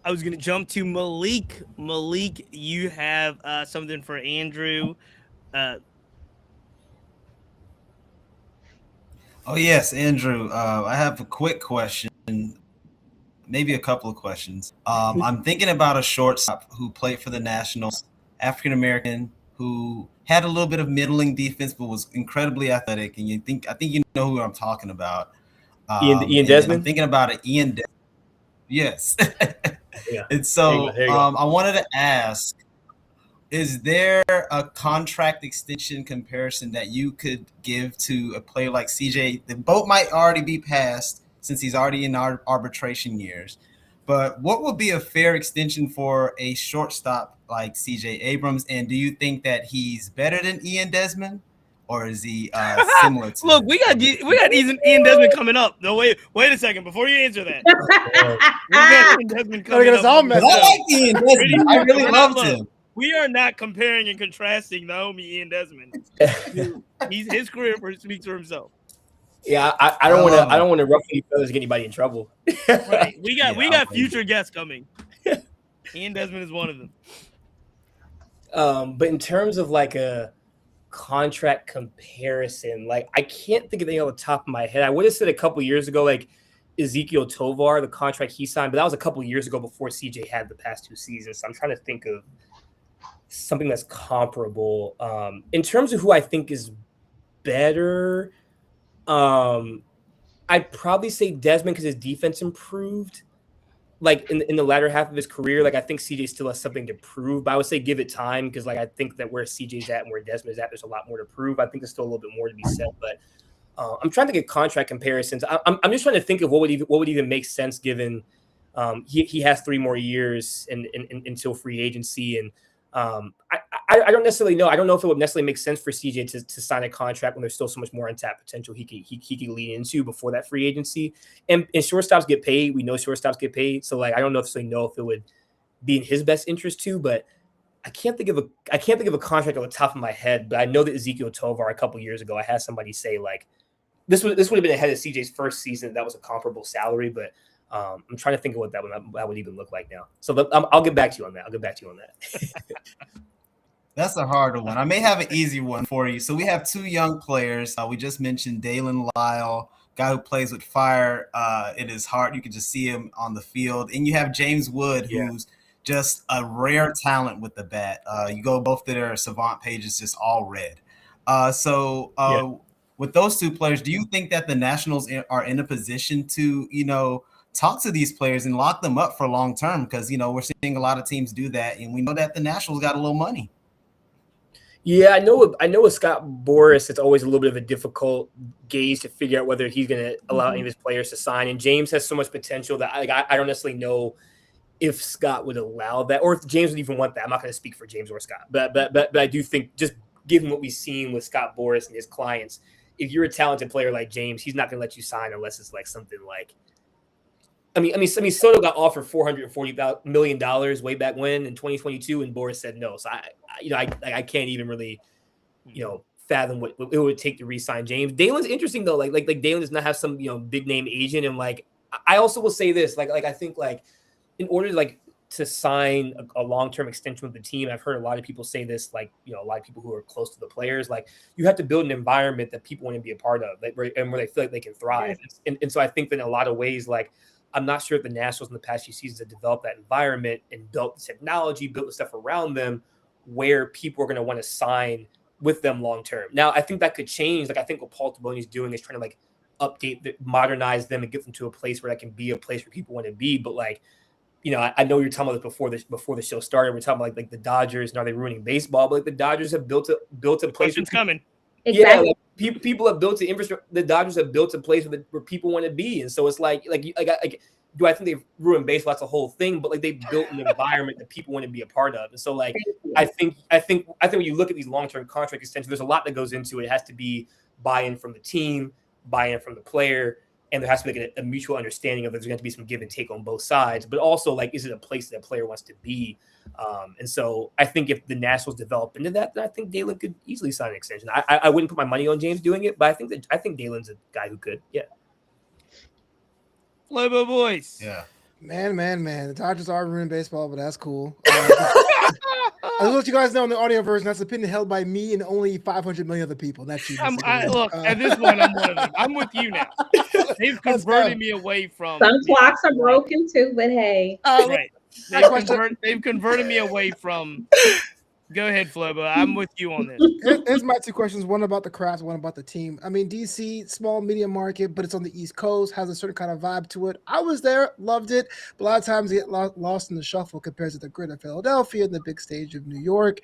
Speaker 1: I was going to jump to Malik. Malik, you have something for Andrew.
Speaker 2: Oh, yes, Andrew. I have a quick question, maybe a couple of questions. I'm thinking about a shortstop who played for the Nationals, African-American, who had a little bit of middling defense, but was incredibly athletic. And I think you know who I'm talking about.
Speaker 4: Ian Desmond?
Speaker 2: I'm thinking about it, Ian Desmond. Yes.
Speaker 4: Yeah.
Speaker 2: And so
Speaker 4: there you go.
Speaker 2: I wanted to ask, is there a contract extension comparison that you could give to a player like CJ? The boat might already be passed since he's already in our arbitration years. But what would be a fair extension for a shortstop like CJ Abrams? And do you think that he's better than Ian Desmond? Or is he similar to
Speaker 1: Look, we got Ian Desmond coming up. No, wait a second. Before you answer that. We got Ian Desmond coming up.
Speaker 2: I like Ian Desmond. I really loved him.
Speaker 1: We are not comparing and contrasting Naomi Ian Desmond. His career speaks for himself.
Speaker 4: Yeah, I don't want to ruffle feathers, get anybody in trouble.
Speaker 1: Right. We got future guests coming. Ian Desmond is one of them.
Speaker 4: But in terms of like a contract comparison, like I can't think of anything on the top of my head. I would have said a couple years ago, like Ezekiel Tovar, the contract he signed, but that was a couple years ago before CJ had the past 2 seasons. So I'm trying to think of something that's comparable. In terms of who I think is better, I'd probably say Desmond because his defense improved. like in the latter half of his career, like I think CJ still has something to prove. But I would say give it time because like I think that where CJ's at and where Desmond is at, there's a lot more to prove. I think there's still a little bit more to be said. But I'm trying to get contract comparisons. I'm just trying to think of what would even make sense given he has 3 more years until free agency. And I don't necessarily know. I don't know if it would necessarily make sense for CJ to sign a contract when there's still so much more untapped potential he could lean into before that free agency. And shortstops get paid. We know shortstops get paid. So like I don't necessarily know if it would be in his best interest too. But I can't think of a contract on the top of my head. But I know that Ezekiel Tovar a couple years ago, I had somebody say like this would have been ahead of CJ's first season. That was a comparable salary, but. I'm trying to think of what that would even look like now. So I'll get back to you on that.
Speaker 2: That's a harder one. I may have an easy one for you. So we have 2 young players. We just mentioned Dalen Lyle, guy who plays with fire in his heart. You can just see him on the field. And you have James Wood, who's just a rare talent with the bat. You go both to their Savant pages, just all red. With those 2 players, do you think that the Nationals are in a position to, talk to these players and lock them up for long term? Because, we're seeing a lot of teams do that. And we know that the Nationals got a little money.
Speaker 4: Yeah, I know with Scott Boras, it's always a little bit of a difficult gauge to figure out whether he's going to allow any of his players to sign. And James has so much potential that I don't necessarily know if Scott would allow that or if James would even want that. I'm not going to speak for James or Scott, but I do think just given what we've seen with Scott Boras and his clients, if you're a talented player like James, he's not going to let you sign unless it's like something like. I mean, Soto got offered $440 million way back when in 2022, and Boras said no. So I can't even really, fathom what it would take to re-sign James. Dalen's interesting though. Like Dalen does not have some big name agent, and like I also will say this. Like I think like in order to sign a long-term extension with the team, I've heard a lot of people say this. Like a lot of people who are close to the players, like you have to build an environment that people want to be a part of, where they feel like they can thrive. And so I think that in a lot of ways, like. I'm not sure if the Nationals in the past few seasons have developed that environment and built the technology, built the stuff around them where people are going to want to sign with them long term. Now, I think that could change. Like I think what Paul Taboni is doing is trying to update, modernize them and get them to a place where that can be a place where people want to be. But I know you're talking about this before the show started. We're talking about like the Dodgers and are they ruining baseball? But the Dodgers have built a place.
Speaker 1: Question's coming.
Speaker 3: Exactly.
Speaker 4: Yeah, people have built the infrastructure. The Dodgers have built a place where people want to be, and so it's like do I think they've ruined baseball? That's a whole thing, but they built an environment that people want to be a part of, and so I think when you look at these long-term contract extensions, there's a lot that goes into it. It has to be buy-in from the team, buy-in from the player, and there has to be a mutual understanding of there's going to be some give and take on both sides, but also is it a place that a player wants to be? And so I think if the Nationals develop into that, then I think Dalen could easily sign an extension. I wouldn't put my money on James doing it, but I think Dalen's a guy who could. Yeah.
Speaker 1: Lobo boys.
Speaker 2: Yeah.
Speaker 5: Man. The Dodgers are ruining baseball, but that's cool. I'll let you guys know in the audio version, that's opinion held by me and only 500 million other people. That's you.
Speaker 1: Look, at this point, I'm one of them. I'm with you now. They've converted me away from.
Speaker 3: Some clocks are broken too, but hey.
Speaker 1: Right. They've converted me away from. Go ahead, Flobo. I'm with you on this.
Speaker 5: Here's my 2 questions. One about the craft, one about the team. I mean, DC, small, medium market, but it's on the East Coast, has a certain kind of vibe to it. I was there, loved it, but a lot of times you get lost in the shuffle compared to the grid of Philadelphia and the big stage of New York.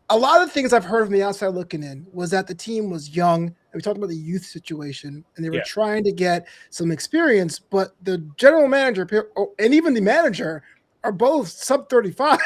Speaker 5: A lot of things I've heard from the outside looking in was that the team was young. And we talked about the youth situation, and they were trying to get some experience, but the general manager and even the manager are both sub 35.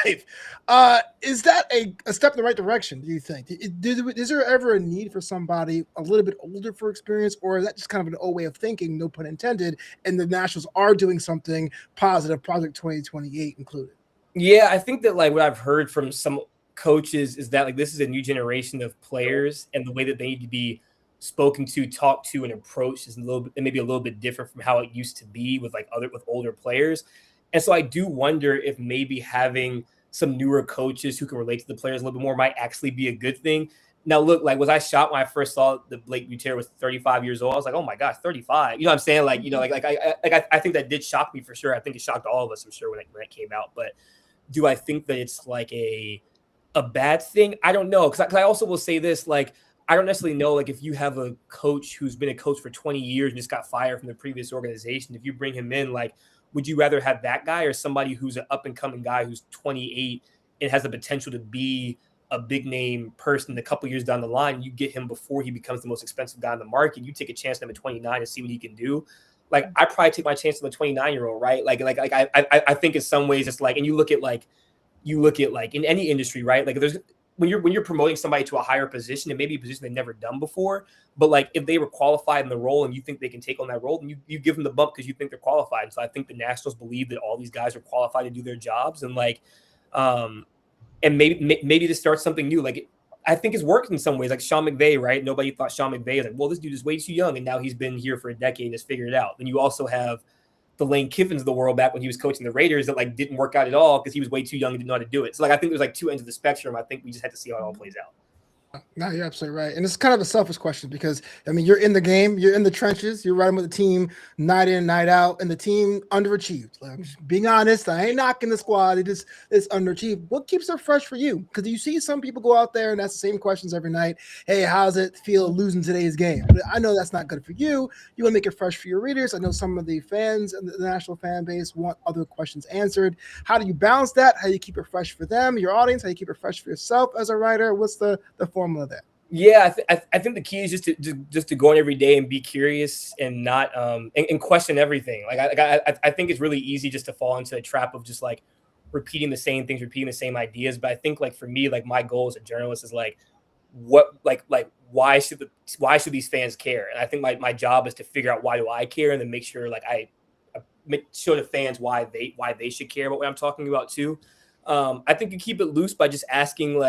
Speaker 5: Is that a step in the right direction, do you think? Is there ever a need for somebody a little bit older for experience, or is that just kind of an old way of thinking, no pun intended, and the Nationals are doing something positive, Project 2028 included?
Speaker 4: Yeah, I think that what I've heard from some coaches is that this is a new generation of players, and the way that they need to be spoken to, talked to, and approached is maybe a little bit different from how it used to be with older players. And so I do wonder if maybe having some newer coaches who can relate to the players a little bit more might actually be a good thing. Now, look, was I shocked when I first saw that Blake Butera was 35 years old? I was like, oh my gosh, 35. You know what I'm saying? I think that did shock me for sure. I think it shocked all of us, I'm sure, when it came out. But do I think that it's a bad thing? I don't know. Because I also will say this, I don't necessarily know, if you have a coach who's been a coach for 20 years and just got fired from the previous organization, if you bring him in, would you rather have that guy or somebody who's an up and coming guy who's 28 and has the potential to be a big name person a couple years down the line? You get him before he becomes the most expensive guy in the market. You take a chance on him at 29 and see what he can do. Like, I probably take my chance on the 29-year-old, right? Like I think in some ways it's like, and you look at like in any industry, right? Like, there's when you're promoting somebody to a higher position, it may be a position they've never done before, but like if they were qualified in the role and you think they can take on that role, then you give them the bump because you think they're qualified. And so I think the Nationals believe that all these guys are qualified to do their jobs, and like, and maybe to start something new. Like, I think it's worked in some ways. Like Sean McVay, right? Nobody thought Sean McVay was like, well, this dude is way too young, and now he's been here for a decade and has figured it out. Then you also have the Lane Kiffins of the world back when he was coaching the Raiders that like didn't work out at all because he was way too young and didn't know how to do it. So like, I think there's like two ends of the spectrum. I think we just had to see how it all plays out.
Speaker 5: No, you're absolutely right. And it's kind of a selfish question because, I mean, you're in the game, you're in the trenches, you're riding with the team night in, night out, and the team underachieved. Like, I'm just being honest. I ain't knocking the squad. It's underachieved. What keeps it fresh for you? Because you see some people go out there and ask the same questions every night. Hey, how's it feel losing today's game? But I know that's not good for you. You want to make it fresh for your readers. I know some of the fans and the national fan base want other questions answered. How do you balance that? How do you keep it fresh for them, your audience? How do you keep it fresh for yourself as a writer? What's the formula there?
Speaker 4: Yeah, I think the key is just to go in every day and be curious and not and question everything. Like I think it's really easy just to fall into a trap of just like repeating the same things, repeating the same ideas. But I think like for me, like my goal as a journalist is like why should these fans care? And I think my job is to figure out why do I care, and then make sure like I show the fans why they should care about what I'm talking about too. I think you keep it loose by just asking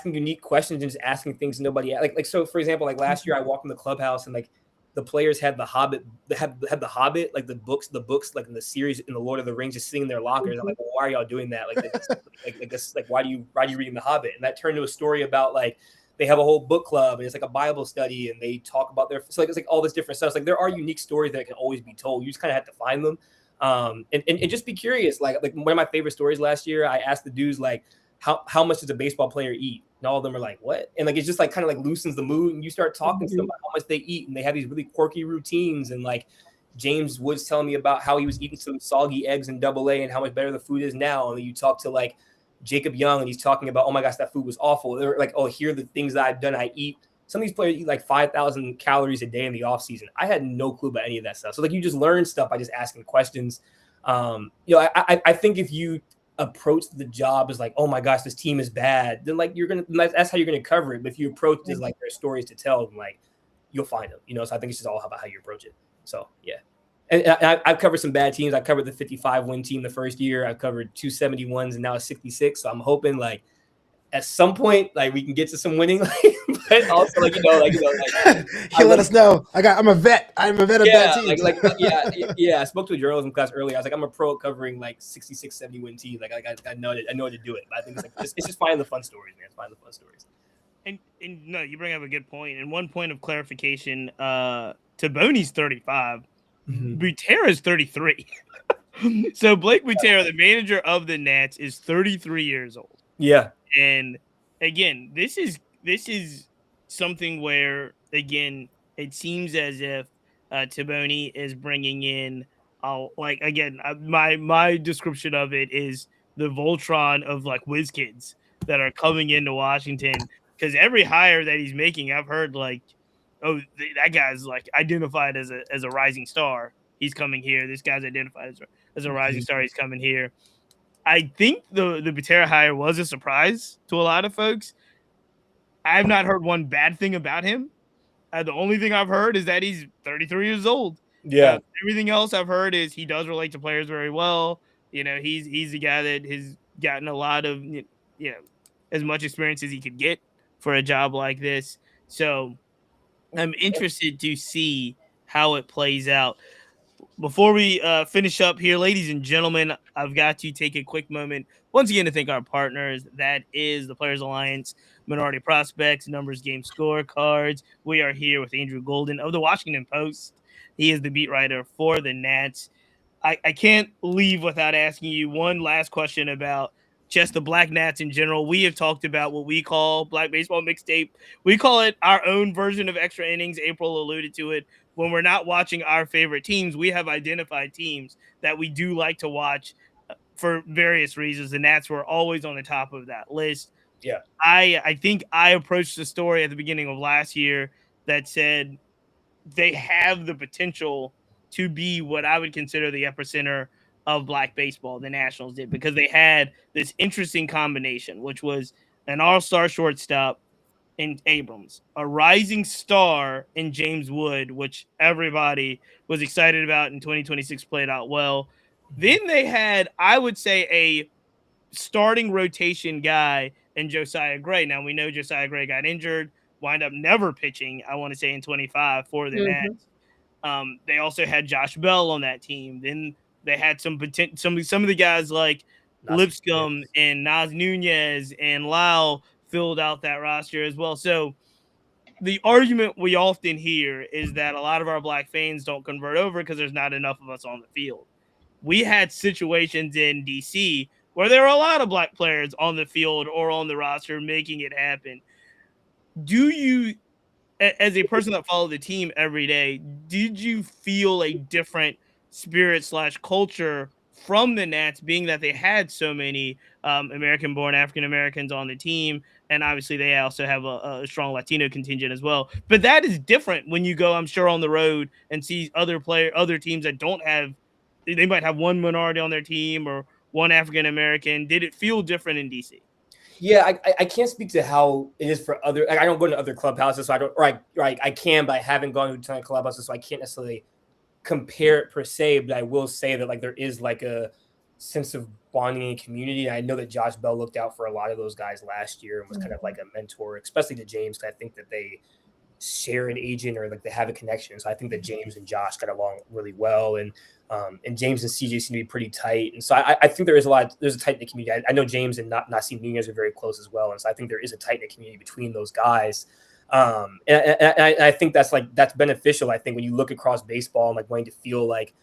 Speaker 4: unique questions and just asking things nobody like. So for example, like last year I walked in the clubhouse and like the players had the Hobbit, had the Hobbit, like the books like in the series in the Lord of the Rings, just sitting in their lockers. I'm like, well, why are y'all doing that? Like why are you reading the Hobbit? And that turned to a story about like they have a whole book club and it's like a Bible study and they talk about so like it's like all this different stuff. It's like there are unique stories that can always be told. You just kind of have to find them, and just be curious. Like one of my favorite stories last year, I asked the dudes like, how much does a baseball player eat? And all of them are like, what? And like, it's just like kind of like loosens the mood, and you start talking to them about how much they eat, and they have these really quirky routines. And like James Woods telling me about how he was eating some soggy eggs in AA and how much better the food is now. And then you talk to like Jacob Young and he's talking about, oh my gosh, that food was awful. They're like, oh, here are the things that I've done. I eat. Some of these players eat like 5,000 calories a day in the off season. I had no clue about any of that stuff. So like you just learn stuff by just asking questions. I think if you approach the job as like, oh my gosh, this team is bad, then like that's how you're gonna cover it. But if you approach it as like there's stories to tell, then like you'll find them. So I think it's just all about how you approach it. So yeah. And I've covered some bad teams. I covered the 55-win team the first year. I've covered 271s and now a 66. So I'm hoping like at some point like we can get to some winning. But also like
Speaker 5: you let us know. I'm a vet. I'm a vet of bad teams.
Speaker 4: Yeah. I spoke to a journalism class earlier. I was like, I'm a pro covering like 66, 70-win teams. Like I know how to do it. But I think it's like it's just finding the fun stories, man. It's finding the fun stories.
Speaker 1: And no, you bring up a good point. And one point of clarification, Taboni's 35. Butera's 33. So Blake Butera, the manager of the Nats, is 33 years old.
Speaker 4: Yeah.
Speaker 1: And again, this is something where, again, it seems as if Taboni is bringing in, my description of it is the Voltron of like whiz kids that are coming into Washington, because every hire that he's making, I've heard like, oh, that guy's like identified as a rising star. He's coming here. This guy's identified as a rising star. He's coming here. I think the Butera hire was a surprise to a lot of folks. I have not heard one bad thing about him. The only thing I've heard is that he's 33 years old.
Speaker 4: Yeah.
Speaker 1: Everything else I've heard is he does relate to players very well. He's the guy that has gotten a lot of, as much experience as he could get for a job like this. So I'm interested to see how it plays out. Before we finish up here, ladies and gentlemen, I've got to take a quick moment once again to thank our partners. That is the Players Alliance, Minority Prospects, Numbers Game Scorecards. We are here with Andrew Golden of the Washington Post. He is the beat writer for the Nats. I can't leave without asking you one last question about just the Black Nats in general. We have talked about what we call Black Baseball Mixtape. We call it our own version of extra innings. April alluded to it when we're not watching our favorite teams, we have identified teams that we do like to watch for various reasons, and Nats were always on the top of that list.
Speaker 4: Yeah.
Speaker 1: I think I approached the story at the beginning of last year that said they have the potential to be what I would consider the epicenter of Black baseball, the Nationals did, because they had this interesting combination, which was an all-star shortstop in Abrams, a rising star in James Wood, which everybody was excited about in 2026, played out well. Then they had, I would say, a starting rotation guy in Josiah Gray. Now, we know Josiah Gray got injured, wind up never pitching, I want to say, in 25 for the Nats. They also had Josh Bell on that team. Then they had some of the guys like Lipscomb and Nas Nunez and Lau filled out that roster as well. So the argument we often hear is that a lot of our Black fans don't convert over because there's not enough of us on the field. We had situations in DC where there were a lot of Black players on the field or on the roster making it happen. Do you, as a person that followed the team every day, did you feel a different spirit / culture from the Nats, being that they had so many American-born African Americans on the team, and obviously they also have a strong Latino contingent as well? But that is different when you go, I'm sure, on the road and see other teams that don't have. They might have one minority on their team or one African American. Did it feel different in DC?
Speaker 4: Yeah, I can't speak to how it is for other. Like, I don't go to other clubhouses, so I don't. I can, but I haven't gone to a ton of clubhouses, so I can't necessarily compare it per se. But I will say that like there is like a sense of bonding and community. And I know that Josh Bell looked out for a lot of those guys last year and was kind of like a mentor, especially to James. I think that they share an agent or like they have a connection. So I think that James and Josh got along really well, and James and CJ seem to be pretty tight. And so I think there's a tight knit community. I know James and Nasim Nunez are very close as well. And so I think there is a tight knit community between those guys. And I think that's beneficial. I think when you look across baseball and like wanting to feel like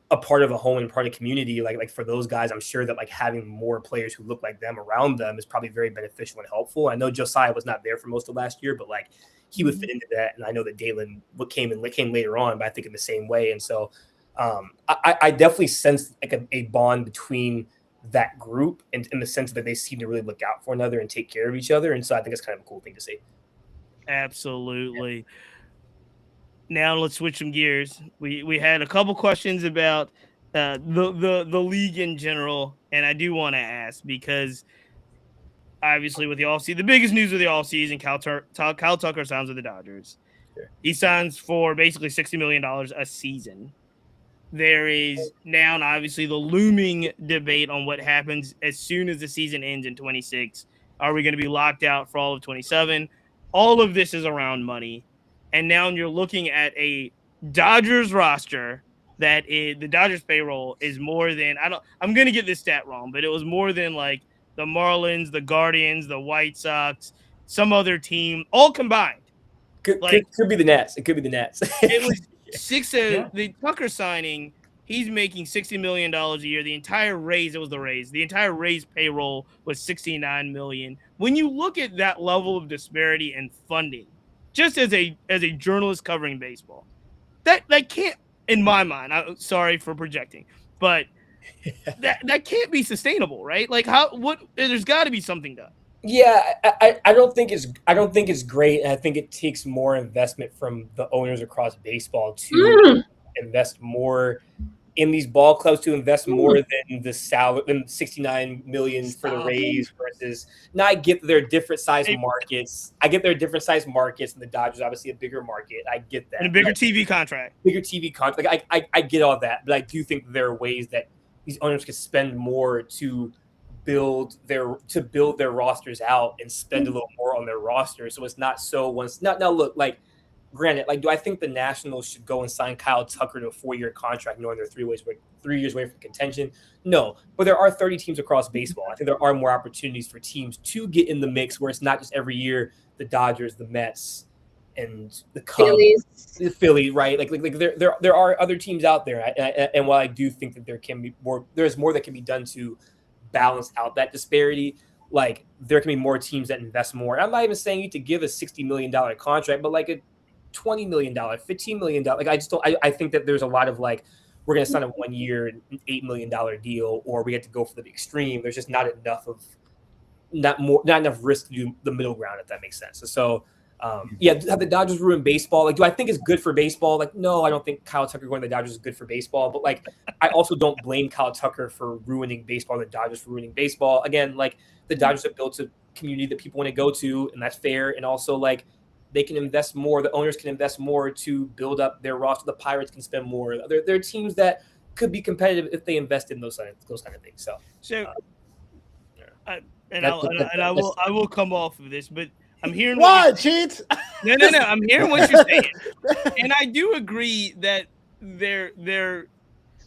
Speaker 4: a part of a home and part of community, like for those guys, I'm sure that like having more players who look like them around them is probably very beneficial and helpful. I know Josiah was not there for most of last year, but like he would fit into that. And I know that Dalen came later on, but I think in the same way. And so I definitely sense like a bond between that group and in the sense that they seem to really look out for one another and take care of each other. And so I think it's kind of a cool thing to see.
Speaker 1: Absolutely. Yeah. Now let's switch some gears. We had a couple questions about the league in general, and I do want to ask because obviously with the offseason, the biggest news of the offseason, Kyle Tucker signs with the Dodgers. Sure. He signs for basically $60 million a season. There is now obviously the looming debate on what happens as soon as the season ends in 26. Are we going to be locked out for all of 27? All of this is around money. And now you're looking at a Dodgers roster that is, the Dodgers payroll is more than, I'm going to get this stat wrong, but it was more than like the Marlins, the Guardians, the White Sox, some other team, all combined.
Speaker 4: Could be the Nats. It could be the Nats.
Speaker 1: It was the Tucker signing, he's making $60 million a year. The entire Rays, the entire Rays payroll was $69 million. When you look at that level of disparity in funding, just as a journalist covering baseball, that can't, in my mind, I'm sorry for projecting, but that can't be sustainable, right? Like there's got to be something done.
Speaker 4: Yeah, I don't think it's great, and I think it takes more investment from the owners across baseball to invest more in these ball clubs, to invest more than the salary, than $69 million for the Rays versus. Now I get their different size markets. And the Dodgers obviously a bigger market. I get that,
Speaker 1: and a bigger TV contract.
Speaker 4: Like I get all that, but I do think there are ways that these owners could spend more to build their rosters out and spend a little more on their roster. So it's not so once now look, like granted, like do I think the Nationals should go and sign Kyle Tucker to a 4-year contract knowing they're 3 years away from contention? No, but there are 30 teams across baseball. I think there are more opportunities for teams to get in the mix where it's not just every year the Dodgers, the Mets, and the Cubs, the Philly, right? Like there are other teams out there, and while I do think that there's more that can be done to balance out that disparity. Like there can be more teams that invest more. I'm not even saying you to give a $60 million contract, but like a $20 million, $15 million. Like, I just don't. I think that there's a lot of like, we're going to sign a 1 year, $8 million deal, or we have to go for the extreme. There's just not enough risk to do the middle ground, if that makes sense. So, have the Dodgers ruin baseball? Like, do I think it's good for baseball? Like, no, I don't think Kyle Tucker going to the Dodgers is good for baseball. But like, I also don't blame Kyle Tucker for ruining baseball, the Dodgers for ruining baseball. Again, like, the Dodgers have built a community that people want to go to, and that's fair. And also, like, they can invest more. The owners can invest more to build up their roster. The Pirates can spend more. There are teams that could be competitive if they invest in those kind of things.
Speaker 1: I will come off of this, but I'm hearing
Speaker 5: cheat.
Speaker 1: No. I'm hearing what you're saying, and I do agree that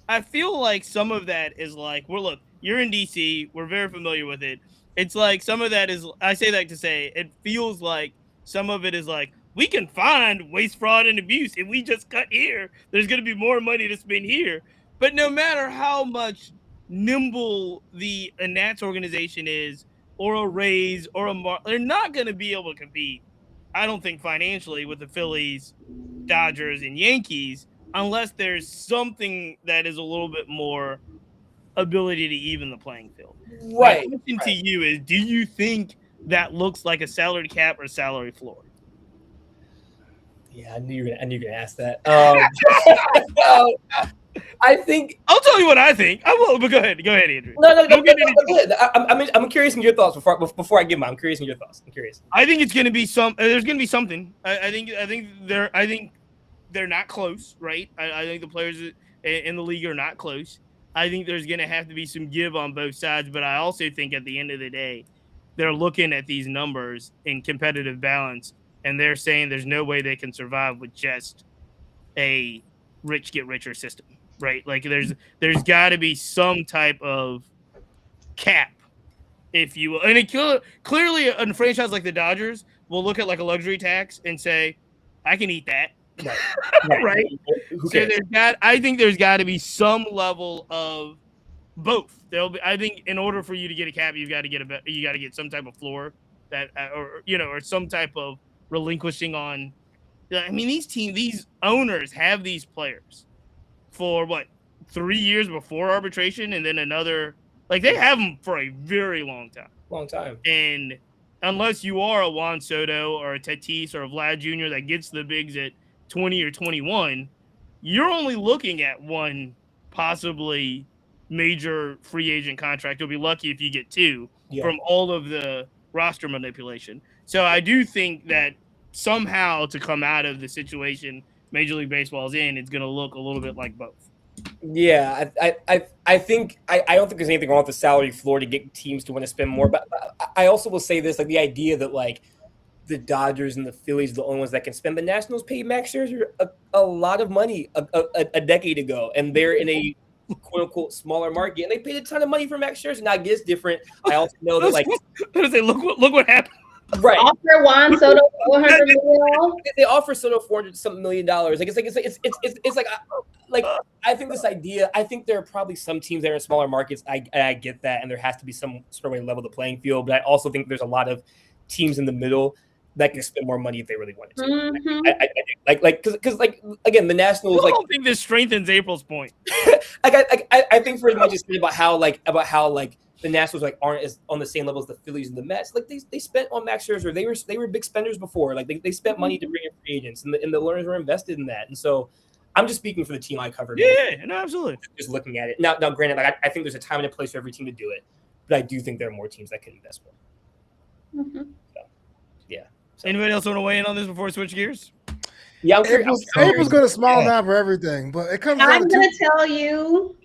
Speaker 1: I feel like some of that is like, look, you're in DC. We're very familiar with it. It's like some of that is. I say that to say it feels like some of it is like, we can find waste, fraud, and abuse. If we just cut here, there's going to be more money to spend here. But no matter how much nimble the Nats organization is, or a Rays, or they're not going to be able to compete, I don't think, financially with the Phillies, Dodgers, and Yankees, unless there's something that is a little bit more ability to even the playing field.
Speaker 4: Right.
Speaker 1: My question to you is, do you think that looks like a salary cap or salary floor?
Speaker 4: Yeah, I knew you were gonna ask that. I think
Speaker 1: I'll tell you what I think. I will, but go ahead, Andrew.
Speaker 4: No. Go ahead. I'm curious in your thoughts before I give mine. I'm curious in your thoughts. I'm curious.
Speaker 1: I think it's going to be there's going to be something. I think they're not close, right? I think the players in the league are not close. I think there's going to have to be some give on both sides, but I also think at the end of the day, they're looking at these numbers in competitive balance, and they're saying there's no way they can survive with just a rich get richer system, right? Like there's got to be some type of cap, if you will. And it clearly a franchise like the Dodgers will look at like a luxury tax and say, I can eat that. Right. So I think there's got to be some level of both. I think in order for you to get a cap, you got to get some type of floor that, or some type of relinquishing on. I mean, these owners have these players for 3 years before arbitration, and then another. Like, they have them for a very long time. And unless you are a Juan Soto or a Tatis or a Vlad Jr. that gets the bigs at 20 or 21, you're only looking at one possibly major free agent contract. You'll be lucky if you get two from all of the roster manipulation. So I do think that somehow to come out of the situation Major League Baseball is in, it's going to look a little bit like both.
Speaker 4: Yeah, I think I don't think there's anything wrong with the salary floor to get teams to want to spend more. But I also will say this, like, the idea that like the Dodgers and the Phillies are the only ones that can spend. The Nationals paid Max Scherzer a lot of money a decade ago, and they're in a quote unquote smaller market, and they paid a ton of money for Max Scherzer. Now, I guess different. I also know that like
Speaker 1: look what happened.
Speaker 3: Right. Offer Juan Soto $400 million.
Speaker 4: They offer Soto $400 million. Like I think this idea. I think there are probably some teams that are in smaller markets. I get that, and there has to be some sort of way to level the playing field. But I also think there's a lot of teams in the middle that can spend more money if they really wanted to. Mm-hmm. Because again, the Nationals.
Speaker 1: I don't think this strengthens April's point.
Speaker 4: I think for as much as about how the Nationals aren't as on the same level as the Phillies and the Mets. Like they spent on Max Scherzer. They were big spenders before. Like they spent money to bring in free agents, and the learners were invested in that. And so I'm just speaking for the team I covered.
Speaker 1: Yeah, no, absolutely.
Speaker 4: Just looking at it now. Granted, I think there's a time and a place for every team to do it, but I do think there are more teams that can invest more.
Speaker 3: Mm-hmm.
Speaker 4: So, yeah. So.
Speaker 1: Anybody else want to weigh in on this before we switch gears?
Speaker 4: Yeah,
Speaker 5: April's going to smile now for everything, but it comes.
Speaker 3: I'm going to tell you.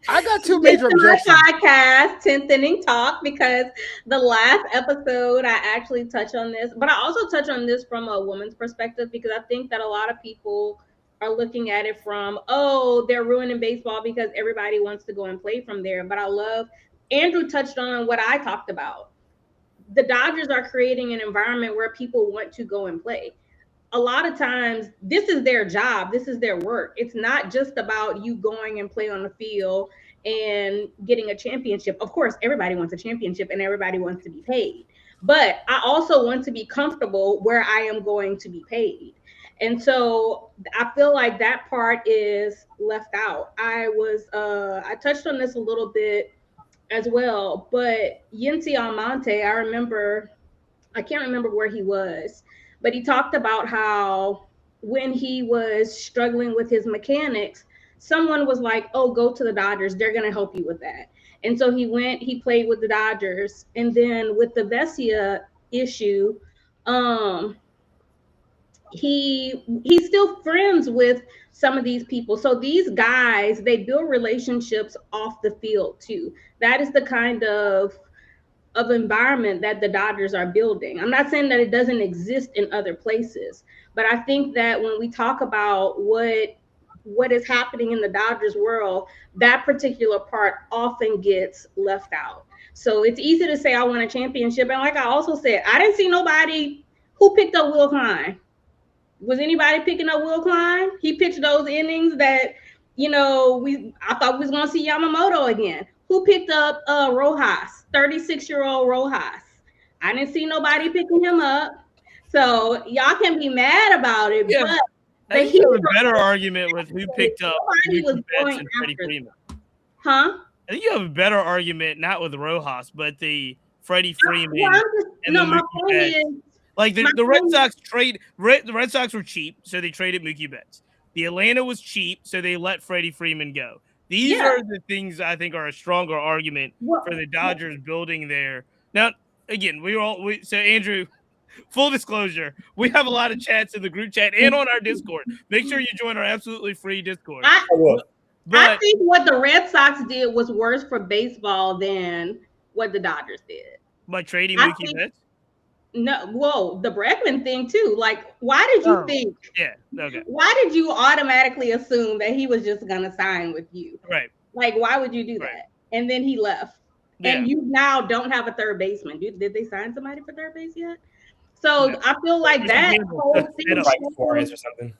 Speaker 5: I got two major objections.
Speaker 3: Podcast 10th Inning Talk, because the last episode I actually touch on this, but I also touch on this from a woman's perspective, because I think that a lot of people are looking at it from, they're ruining baseball because everybody wants to go and play from there. But I love Andrew touched on what I talked about. The Dodgers are creating an environment where people want to go and play. A lot of times, this is their job. This is their work. It's not just about you going and play on the field and getting a championship. Of course, everybody wants a championship and everybody wants to be paid. But I also want to be comfortable where I am going to be paid. And so I feel like that part is left out. I touched on this a little bit as well, but Yency Almonte, I can't remember where he was, but he talked about how when he was struggling with his mechanics, someone was like, "Oh, go to the Dodgers. They're going to help you with that." And so he played with the Dodgers. And then with the Vesia issue, um, he's still friends with some of these people. So these guys, they build relationships off the field too. That is the kind of environment that the Dodgers are building. I'm not saying that it doesn't exist in other places, but I think that when we talk about what is happening in the Dodgers world, that particular part often gets left out. So it's easy to say I won a championship, and like I also said, I didn't see nobody who picked up Will Klein. Was anybody picking up Will Klein? He pitched those innings that, I thought we was gonna see Yamamoto again. Who picked up Rojas, 36-year-old Rojas? I didn't see nobody picking him up. So y'all can be mad about it,
Speaker 1: Yeah.
Speaker 3: but
Speaker 1: I think you have a better argument with who picked up
Speaker 3: nobody was
Speaker 1: Mookie Betts
Speaker 3: going
Speaker 1: and Freddie
Speaker 3: after
Speaker 1: Freeman.
Speaker 3: Huh?
Speaker 1: I think you have a better argument not with Rojas, but the Freddie Freeman and
Speaker 3: no,
Speaker 1: the
Speaker 3: my
Speaker 1: Mookie
Speaker 3: point
Speaker 1: Betts.
Speaker 3: is,
Speaker 1: Like the
Speaker 3: my
Speaker 1: Red
Speaker 3: point-
Speaker 1: Sox the Red Sox were cheap, so they traded Mookie Betts. The Atlanta was cheap, so they let Freddie Freeman go. These
Speaker 3: Yeah.
Speaker 1: are the things I think are a stronger argument for the Dodgers building there. Now, again, so Andrew, full disclosure, we have a lot of chats in the group chat and on our Discord. Make sure you join our absolutely free Discord.
Speaker 3: I think what the Red Sox did was worse for baseball than what the Dodgers did.
Speaker 1: By trading Mookie Betts?
Speaker 3: No, whoa, the Bregman thing too. Like, why did you think?
Speaker 1: Yeah, okay.
Speaker 3: Why did you automatically assume that he was just gonna sign with you?
Speaker 1: Right.
Speaker 3: Like, why would you do that? And then he left, and you now don't have a third baseman. Did they sign somebody for third base yet? So I feel like that whole thing.
Speaker 4: Flores or something.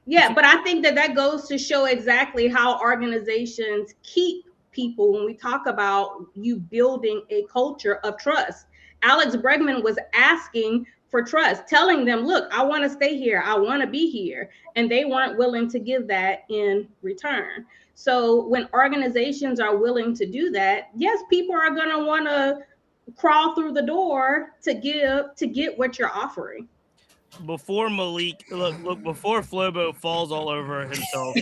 Speaker 3: Yeah, but I think that goes to show exactly how organizations keep people when we talk about you building a culture of trust. Alex Bregman was asking for trust, telling them, look, I want to stay here. I want to be here. And they weren't willing to give that in return. So when organizations are willing to do that, yes, people are going to want to crawl through the door to get what you're offering.
Speaker 1: Before Malik, look, before Flobo falls all over himself,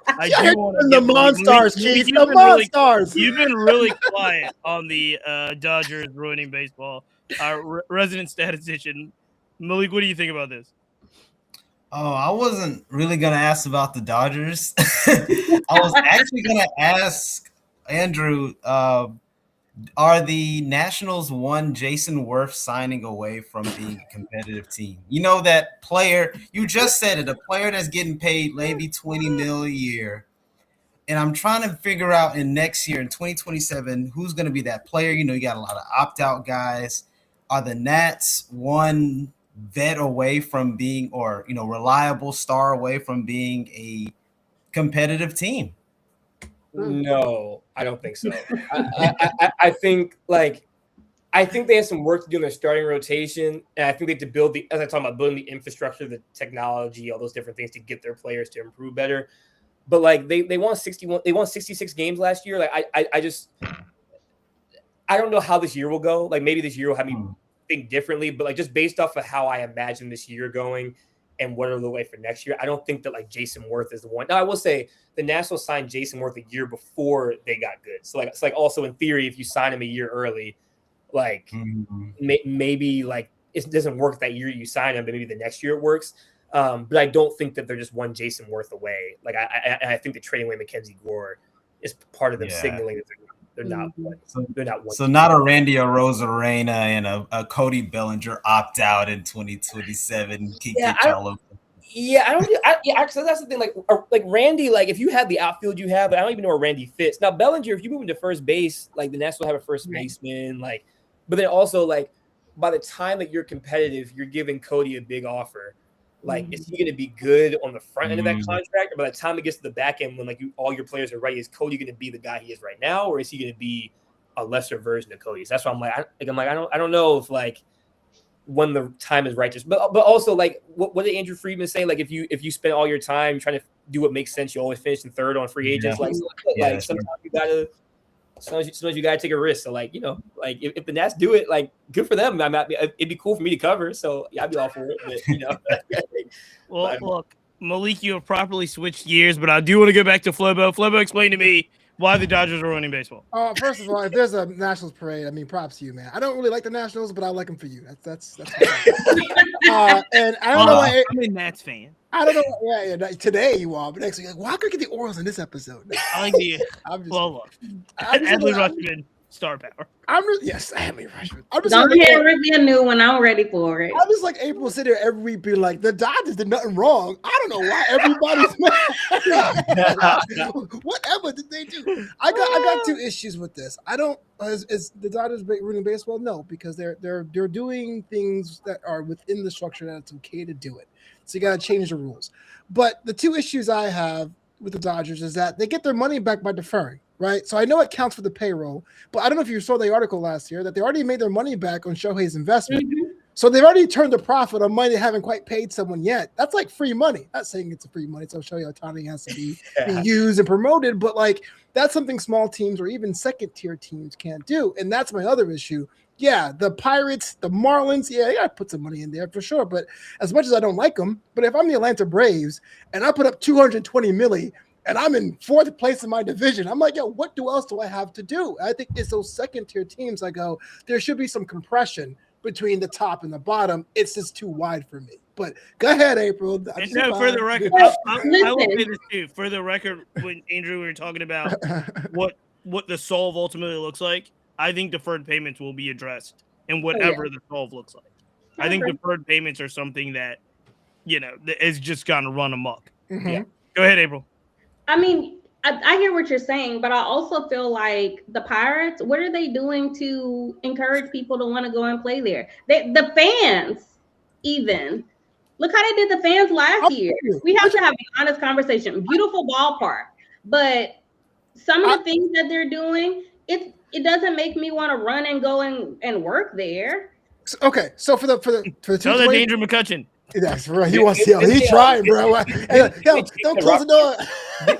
Speaker 1: I do want to
Speaker 5: the Monstars, Keith. The Monstars.
Speaker 1: You've been really quiet on the Dodgers ruining baseball. Our resident statistician, Malik, what do you think about this?
Speaker 2: Oh, I wasn't really gonna ask about the Dodgers. I was actually gonna ask Andrew. Are the Nationals one Jason Worth signing away from being a competitive team? You know that player, you just said it, a player that's getting paid maybe $20 million a year. And I'm trying to figure out in next year, in 2027, who's going to be that player. You know, you got a lot of opt-out guys. Are the Nats one vet away from being, or, reliable star away from being a competitive team?
Speaker 4: No, I don't think so. I think I think they have some work to do in their starting rotation, and I think they have to build as I talk about building the infrastructure, the technology, all those different things to get their players to improve better. But they won 66 games last year. I don't know how this year will go. Like maybe this year will have me think differently, but just based off of how I imagine this year going and what are the way for next year, I don't think that Jason Worth is the one. Now I will say the Nationals signed Jason Worth a year before they got good. So it's also in theory, if you sign him a year early, maybe it doesn't work that year you sign him, but maybe the next year it works. But I don't think that they're just one Jason Worth away. I think that trading away Mackenzie Gore is part of them signaling that they're not one. They're not one.
Speaker 2: So not a Randy Arozarena and a Cody Bellinger opt out in 2027.
Speaker 4: Yeah, actually, that's the thing. Like Randy, if you have the outfield you have, but I don't even know where Randy fits. Now Bellinger, if you move into first base, the Nationals have a first baseman. But then also by the time that you're competitive, you're giving Cody a big offer. Is he going to be good on the front end of that contract? Or by the time it gets to the back end, when all your players are ready, is Cody going to be the guy he is right now, or is he going to be a lesser version of Cody? So that's why I'm I don't know if when the time is righteous. But also, like, what did Andrew Friedman say? Like, if you spend all your time trying to do what makes sense, you always finish in third on free agents.
Speaker 2: Yeah.
Speaker 4: Like sometimes you gotta take a risk. So, like, like if the Nats do it, like, good for them. It'd be cool for me to cover. So yeah, I'd be all for it. But
Speaker 1: Well, look, Malik, you have properly switched gears, but I do want to go back to Flobo. Flobo, explain to me why the Dodgers are winning baseball.
Speaker 5: First of all, if there's a Nationals parade, I mean, props to you, man. I don't really like the Nationals, but I like them for you. That's and I don't know why.
Speaker 1: I'm a Nats fan.
Speaker 5: I don't know. Yeah, today you are, but next week, like, why could I get the Orioles in this episode?
Speaker 1: I like the. Look, Adley Rutschman, star power.
Speaker 5: Yes, Adley Rutschman.
Speaker 3: Don't rip me a new one. I'm ready for it.
Speaker 5: I'm just like April sitting there every week being like, the Dodgers did nothing wrong. I don't know why everybody's mad. Whatever did they do? I got two issues with this. I don't. Is the Dodgers ruining baseball? No, because they're doing things that are within the structure that it's okay to do it. So you got to change the rules. But the two issues I have with the Dodgers is that they get their money back by deferring, right? So I know it counts for the payroll, but I don't know if you saw the article last year that they already made their money back on Shohei's investment. Mm-hmm. So they've already turned a profit on money they haven't quite paid someone yet. That's like free money. Not saying it's a free money, so Shohei Ohtani has to be used and promoted, but like that's something small teams or even second-tier teams can't do. And that's my other issue. Yeah, the Pirates, the Marlins, yeah, I got to put some money in there for sure. But as much as I don't like them, but if I'm the Atlanta Braves and I put up $220 million and I'm in fourth place in my division, I'm like, yo, what else do I have to do? I think it's those second-tier teams. I go, there should be some compression between the top and the bottom. It's just too wide for me. But go ahead, April.
Speaker 1: No, for the record, I will say this too. For the record, when Andrew, we were talking about what the solve ultimately looks like, I think deferred payments will be addressed in whatever the solve looks like. I think deferred payments are something that, is just going to run amok.
Speaker 5: Mm-hmm.
Speaker 1: Yeah. Go ahead, April.
Speaker 3: I mean, I hear what you're saying, but I also feel like the Pirates, what are they doing to encourage people to want to go and play there? The fans, even. Look how they did the fans last year. We have to have an honest conversation. Beautiful ballpark. But some of the things that they're doing, it doesn't make me want to run and go and work there.
Speaker 5: Okay, so for the
Speaker 1: tell that Danger McCutcheon.
Speaker 5: That's right. He wants to. He's trying, bro. Yo, don't close the door.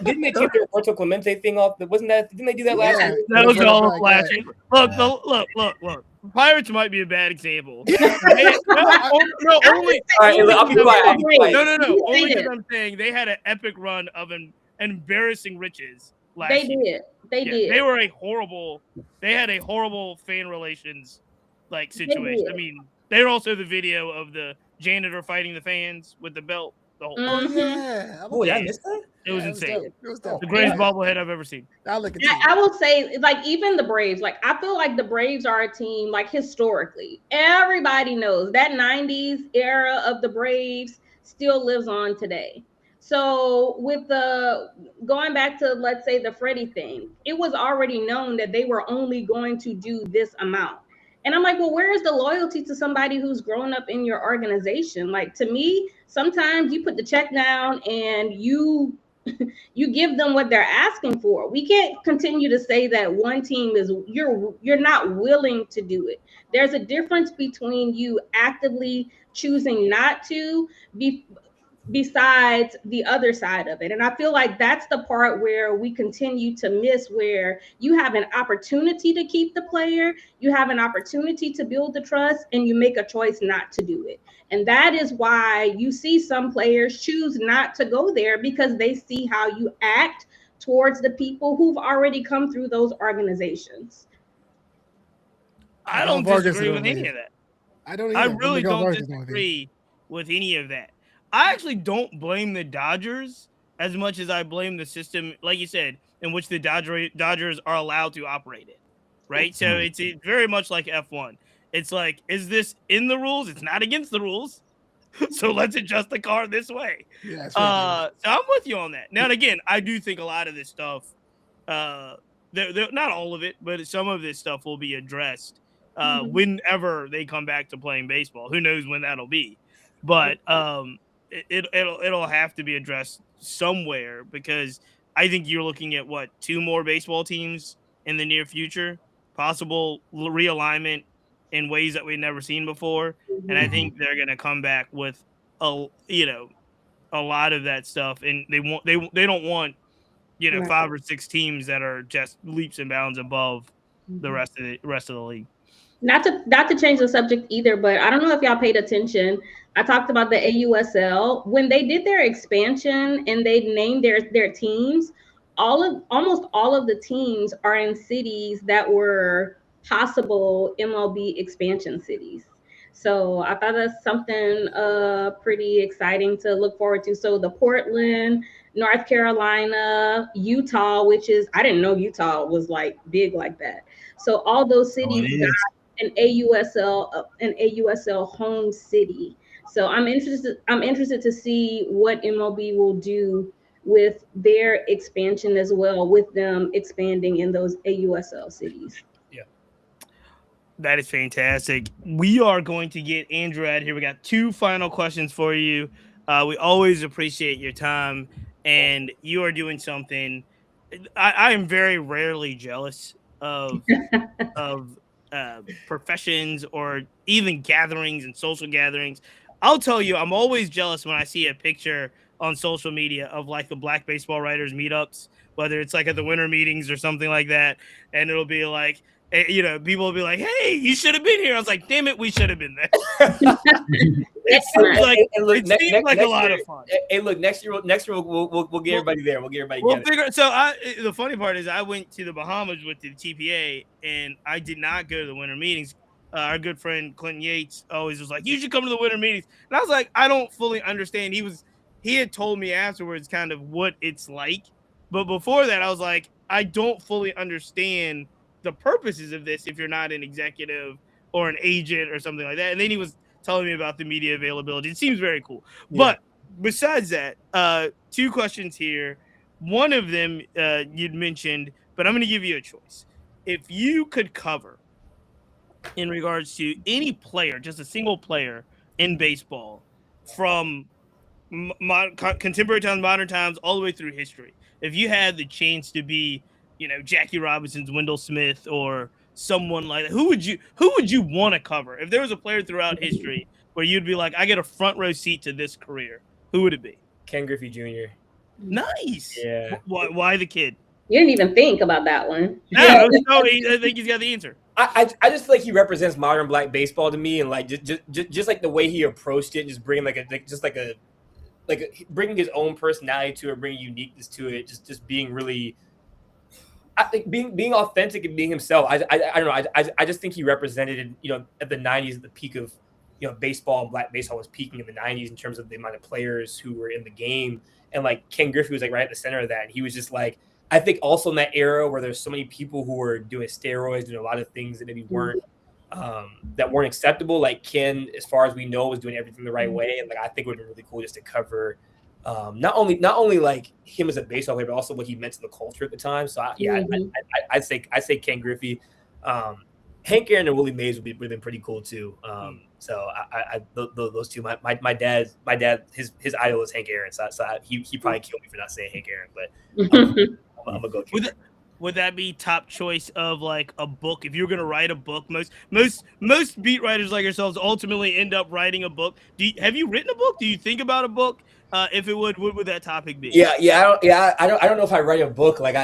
Speaker 4: Didn't they take the Roberto Clemente thing off? Didn't they do that last year?
Speaker 1: That was all flashing. Look. Pirates might be a bad example. Only because I'm saying they had an epic run of embarrassing riches last year.
Speaker 3: They did.
Speaker 1: They had a horrible fan relations situation. I mean, they're also the video of the janitor fighting the fans with the belt. The whole
Speaker 4: I missed that?
Speaker 1: It was insane.
Speaker 5: It was the
Speaker 1: greatest bobblehead I've ever seen.
Speaker 3: I will say, even the Braves, I feel like the Braves are a team, historically. Everybody knows that 90s era of the Braves still lives on today. So with going back to, let's say, the Freddie thing, it was already known that they were only going to do this amount. And I'm like, well, where is the loyalty to somebody who's grown up in your organization? To me, sometimes you put the check down and you give them what they're asking for. We can't continue to say that one team you're not willing to do it. There's a difference between you actively choosing not to be besides the other side of it. And I feel like that's the part where we continue to miss, where you have an opportunity to keep the player, you have an opportunity to build the trust, and you make a choice not to do it. And that is why you see some players choose not to go there, because they see how you act towards the people who've already come through those organizations.
Speaker 1: I don't disagree with any of that.
Speaker 5: I don't.
Speaker 1: I really don't disagree with any of that. I actually don't blame the Dodgers as much as I blame the system, like you said, in which the Dodgers are allowed to operate in, right? So it's very much like F1. It's like, is this in the rules? It's not against the rules. So let's adjust the car this way.
Speaker 5: Yeah,
Speaker 1: so I'm with you on that. Now, and again, I do think a lot of this stuff, not all of it, but some of this stuff will be addressed whenever they come back to playing baseball. Who knows when that'll be? But it'll have to be addressed somewhere, because I think you're looking at 2 more baseball teams in the near future, possible realignment in ways that we've never seen before. And I think they're going to come back with a lot of that stuff. And they don't want,
Speaker 3: Right.
Speaker 1: 5 or 6 teams that are just leaps and bounds above the rest of the league.
Speaker 3: Not to change the subject either, but I don't know if y'all paid attention. I talked about the AUSL when they did their expansion and they named their teams. Almost all of the teams are in cities that were possible MLB expansion cities. So I thought that's something pretty exciting to look forward to. So the Portland, North Carolina, Utah, which is I didn't know Utah was like big like that. So all those cities got an AUSL home city. So I'm interested to see what MLB will do with their expansion as well, with them expanding in those AUSL cities.
Speaker 4: Yeah.
Speaker 1: That is fantastic. We are going to get Andrew out here. We got 2 final questions for you. We always appreciate your time, and you are doing something. I am very rarely jealous of professions or even gatherings and social gatherings. I'll tell you, I'm always jealous when I see a picture on social media of like the Black Baseball Writers meetups, whether it's like at the winter meetings or something like that, and it'll be like, people will be like, "Hey, you should have been here." I was like, "Damn it, we should have been there." It seems like a lot of fun.
Speaker 4: Hey, look, next year we'll get everybody there. We'll get everybody together.
Speaker 1: So the funny part is I went to the Bahamas with the TPA, and I did not go to the winter meetings. Our good friend Clinton Yates always was like, "You should come to the winter meetings," and I was like, "I don't fully understand." He had told me afterwards kind of what it's like, but before that, I was like, "I don't fully understand the purposes of this if you're not an executive or an agent or something like that." And then he was telling me about the media availability. It seems very cool. Yeah. But besides that, 2 questions here. One of them you'd mentioned, but I'm going to give you a choice. If you could cover in regards to any player, just a single player in baseball from contemporary times, modern times, all the way through history, if you had the chance to be, Jackie Robinson's Wendell Smith or someone like that, who would you want to cover? If there was a player throughout history where you'd be like, I get a front row seat to this career, who would it be?
Speaker 4: Ken Griffey Jr.
Speaker 1: Nice.
Speaker 4: Yeah.
Speaker 1: Why the kid?
Speaker 3: You didn't even think about that one.
Speaker 1: Yeah. I think he's got the answer.
Speaker 4: I just feel like he represents modern Black baseball to me, and like just like the way he approached it, just bringing bringing his own personality to it, bringing uniqueness to it, just being really. I think being authentic and being himself. I don't know. I just think he represented, at the 90s, at the peak of, baseball, and Black baseball was peaking in the 90s in terms of the amount of players who were in the game. And like Ken Griffey was like right at the center of that. And he was just like, I think also in that era where there's so many people who were doing steroids, doing a lot of things that maybe weren't acceptable. Like Ken, as far as we know, was doing everything the right way. And like, I think it would be really cool just to cover not only like him as a baseball player, but also what he meant to the culture at the time. So I'd say Ken Griffey, Hank Aaron and Willie Mays would have been pretty cool too. So those two, my dad, his idol is Hank Aaron. So he probably killed me for not saying Hank Aaron, but I'm gonna go.
Speaker 1: Would that be top choice of like a book? If you're gonna write a book, most beat writers like yourselves ultimately end up writing a book. Have you written a book? Do you think about a book? If it what would that topic be?
Speaker 4: I don't know if I write a book. Like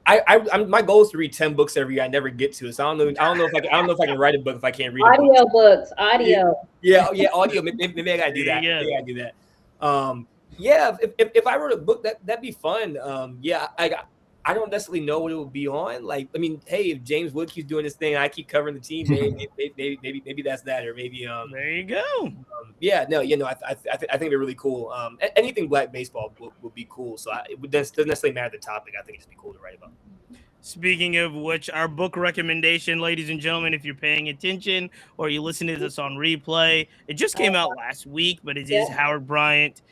Speaker 4: I'm my goal is to read 10 books every year. I never get to it. So I don't know if I can write a book if I can't read
Speaker 3: audio books. Audio.
Speaker 4: Yeah, audio. Maybe I gotta do that.
Speaker 1: Yeah.
Speaker 4: Maybe I do that. If I wrote a book, that'd be fun. I don't necessarily know what it would be on. like, I mean, hey, if James Wood keeps doing this thing, I keep covering the team. Maybe that's that, or maybe
Speaker 1: there you go.
Speaker 4: I think it'd be really cool. Anything Black baseball would be cool. So it doesn't necessarily matter the topic. I think it'd just be cool to write about.
Speaker 1: Speaking of which, our book recommendation, ladies and gentlemen, if you're paying attention or you listen to this on replay, it just came out last week, but it is Howard Bryant,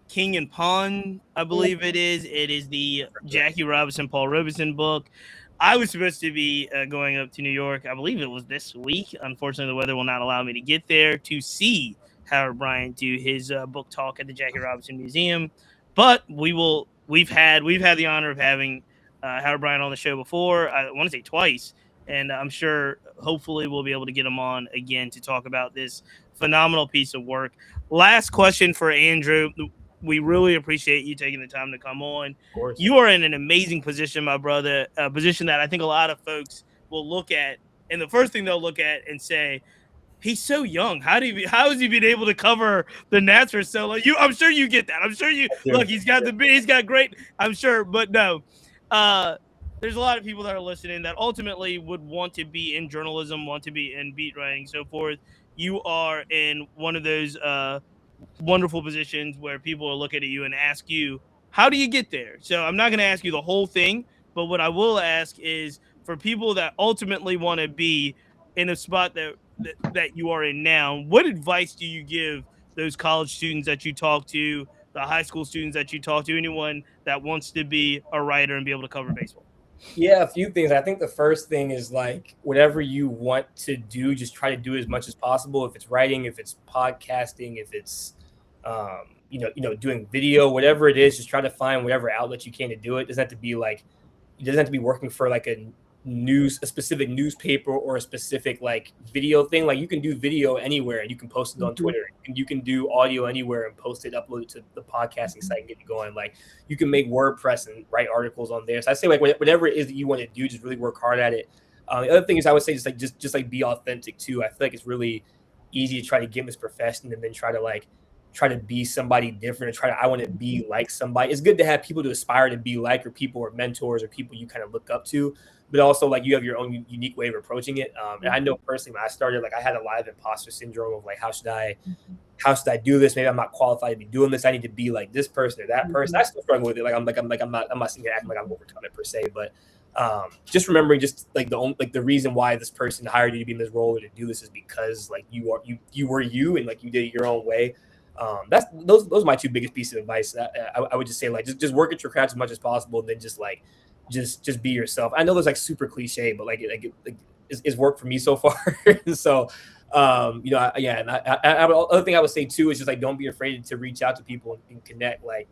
Speaker 1: King and Pawn, I believe it is. It is the Jackie Robinson, Paul Robeson book. I was supposed to be going up to New York. I believe it was this week. Unfortunately, the weather will not allow me to get there to see Howard Bryant do his book talk at the Jackie Robinson Museum. But we've had the honor of having Howard Bryant on the show before. I want to say twice. And I'm sure, hopefully, we'll be able to get him on again to talk about this phenomenal piece of work. Last question for Andrew. We really appreciate you taking the time to come on.
Speaker 4: Of course.
Speaker 1: You are in an amazing position, my brother, a position that I think a lot of folks will look at. And the first thing they'll look at and say, he's so young. How has he been able to cover the Nats for so long? I'm sure you get that. I'm sure you look. He's got great. I'm sure, but no. There's a lot of people that are listening that ultimately would want to be in journalism, want to be in beat writing, so forth. You are in one of those wonderful positions where people are looking at you and ask you, how do you get there? So I'm not going to ask you the whole thing, but what I will ask is for people that ultimately want to be in a spot that you are in now, what advice do you give those college students that you talk to, the high school students that you talk to, anyone that wants to be a writer and be able to cover baseball?
Speaker 4: Yeah, a few things. I think the first thing is like whatever you want to do, just try to do it as much as possible. If it's writing, if it's podcasting, if it's doing video, whatever it is, just try to find whatever outlet you can to do it. It doesn't have to be working for like a specific newspaper or a specific like video thing. Like you can do video anywhere and you can post it on Twitter. You can do audio anywhere and post it, upload it to the podcasting site and get it going. Like you can make WordPress and write articles on there. So I say like whatever it is that you want to do, just really work hard at it. The other thing is I would say just like be authentic too. I feel like it's really easy to try to get in this profession and then try to be somebody different and I want to be like somebody. It's good to have people to aspire to be like, or people or mentors or people you kind of look up to, but also like you have your own unique way of approaching it. And I know personally when I started, like I had a lot of imposter syndrome of like, how should I do this? Maybe I'm not qualified to be doing this. I need to be like this person or that person. I still struggle with it. I'm not sitting here acting like I'm overcome it per se, but just remembering just like the reason why this person hired you to be in this role or to do this is because like you were you and like you did it your own way. Those are my two biggest pieces of advice. I would just say like just work at your craft as much as possible, and then just be yourself. I know that's like super cliche, but it's worked for me so far. So other thing I would say too is just like don't be afraid to reach out to people and connect. Like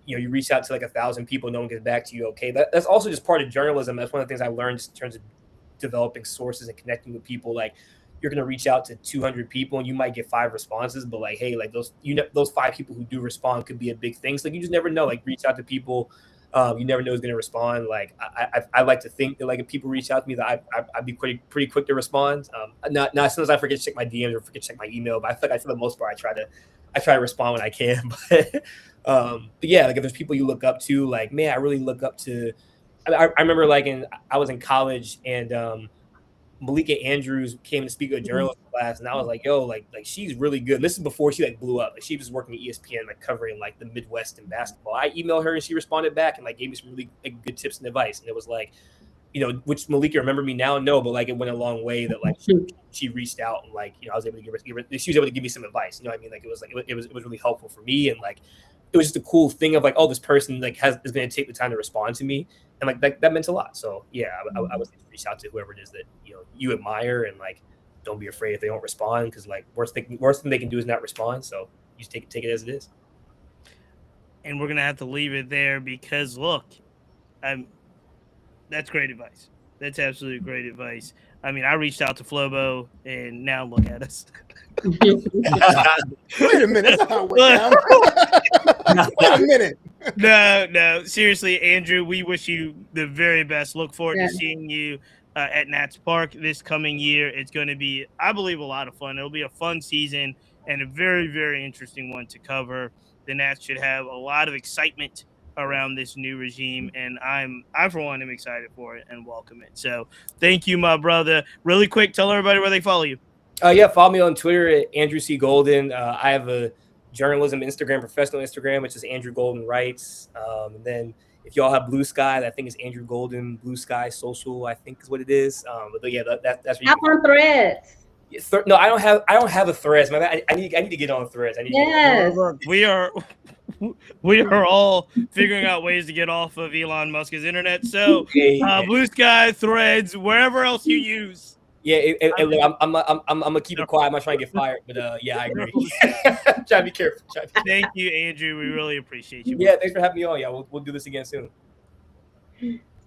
Speaker 4: you reach out to like 1,000 people, no one gets back to you. Okay, that's also just part of journalism. That's one of the things I learned in terms of developing sources and connecting with people. Like you're going to reach out to 200 people and you might get 5 responses, but like, hey, like those 5 people who do respond could be a big thing. So like, you just never know, like reach out to people. You never know who's going to respond. Like I like to think that like if people reach out to me that I'd be pretty quick to respond. Not as soon as I forget to check my DMs or forget to check my email, but I feel like for the most part, I try to respond when I can. But yeah, like if there's people you look up to, like, man, I really look up to, I remember like I was in college and, Malika Andrews came to speak at a journalism class, and I was like, "Yo, like she's really good." And this is before she like blew up. Like she was working at ESPN, like covering like the Midwest and basketball. I emailed her and she responded back and like gave me some really like, good tips and advice. And it was like, which Malika remember me now? No, but like it went a long way that like she reached out and like I was able to give her she was able to give me some advice. You know what I mean? Like it was really helpful for me, and like it was just a cool thing of like, oh, this person like is going to take the time to respond to me. And like that meant a lot. So yeah, I would reach out to whoever it is that you admire, and like don't be afraid if they don't respond, because like worst thing they can do is not respond. So you just take it as it is.
Speaker 1: And we're gonna have to leave it there because look, that's great advice. That's absolutely great advice. I mean, I reached out to Flobo, and now look at us.
Speaker 5: Wait a minute, that's how it went down. Wait a minute.
Speaker 1: No, seriously, Andrew, we wish you the very best. Look forward to seeing you at Nats Park this coming year. It's going to be, I believe, a lot of fun. It'll be a fun season and a very, very interesting one to cover. The Nats should have a lot of excitement around this new regime, and I for one am excited for it and welcome it. So thank you, my brother. Really quick, tell everybody where they follow you.
Speaker 4: Yeah, follow me on Twitter at Andrew C. Golden. I have a journalism Instagram, professional Instagram, which is Andrew Golden Writes. And then if y'all have Blue Sky, I think it's Andrew Golden Blue Sky Social, I think is what it is. But yeah, that's
Speaker 3: where you on Threads.
Speaker 4: No, I don't have a Threads. I need to get on Threads.
Speaker 1: We are all figuring out ways to get off of Elon Musk's internet. So Blue Sky, Threads, wherever else you use.
Speaker 4: Yeah, I'm gonna keep it quiet. I'm not trying to get fired, but yeah, I agree. Try to be careful.
Speaker 1: Thank you, Andrew. We really appreciate you.
Speaker 4: Yeah, thanks for having me on. Yeah, we'll do this again soon.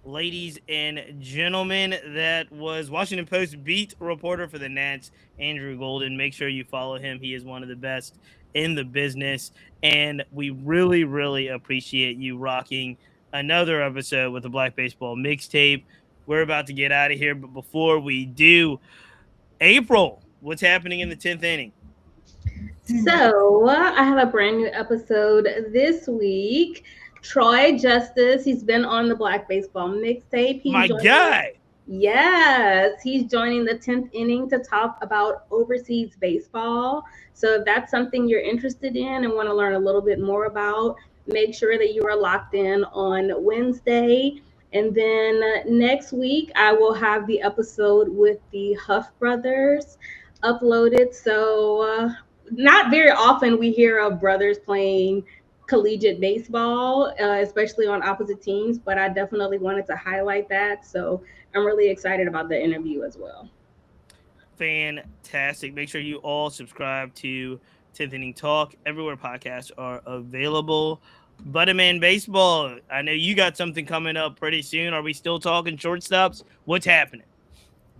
Speaker 1: ladies and gentlemen, that was Washington Post beat reporter for the Nats, Andrew Golden. Make sure you follow him. He is one of the best in the business. And we really, really appreciate you rocking another episode with the Black Baseball Mixtape. We're about to get out of here. But before we do, April, what's happening in the 10th inning?
Speaker 3: So I have a brand new episode this week. Troy Justice, he's been on the Black Baseball Mixtape.
Speaker 1: My guy.
Speaker 3: Yes, he's joining the 10th inning to talk about overseas baseball. So if that's something you're interested in and want to learn a little bit more about, make sure that you are locked in on Wednesday. And then next week, I will have the episode with the Huff brothers uploaded. So not very often we hear of brothers playing collegiate baseball, especially on opposite teams, but I definitely wanted to highlight that. So I'm really excited about the interview as well.
Speaker 1: Fantastic. Make sure you all subscribe to 10th Inning Talk everywhere podcasts are available. Butterman Baseball, I know you got something coming up pretty soon. Are we still talking shortstops? What's happening?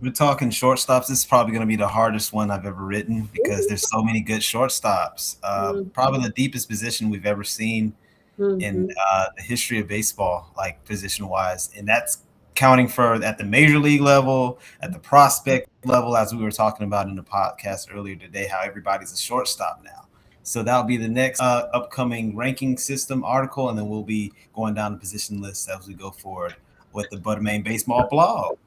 Speaker 2: We're talking shortstops. This is probably going to be the hardest one I've ever written because there's so many good shortstops. Probably the deepest position we've ever seen in the history of baseball, like position-wise. And that's counting for at the major league level, at the prospect level, as we were talking about in the podcast earlier today, how everybody's a shortstop now. So that'll be the next upcoming ranking system article, and then we'll be going down the position list as we go forward with the Butterman Baseball blog.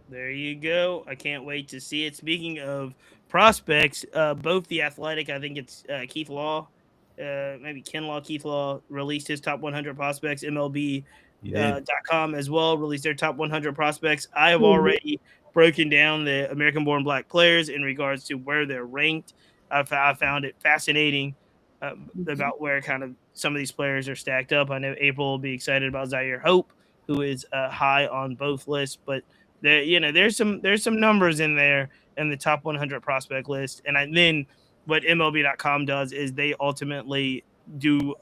Speaker 1: There you go. I can't wait to see it. Speaking of prospects, both The Athletic, I think it's Keith Law, maybe Ken Law, Keith Law, released his top 100 prospects. MLB.com as well released their top 100 prospects. I have already broken down the American-born Black players in regards to where they're ranked. I found it fascinating about where kind of some of these players are stacked up. I know April will be excited about Zaire Hope, who is high on both lists, but there's some numbers in there in the top 100 prospect list. And then what MLB.com does is they ultimately do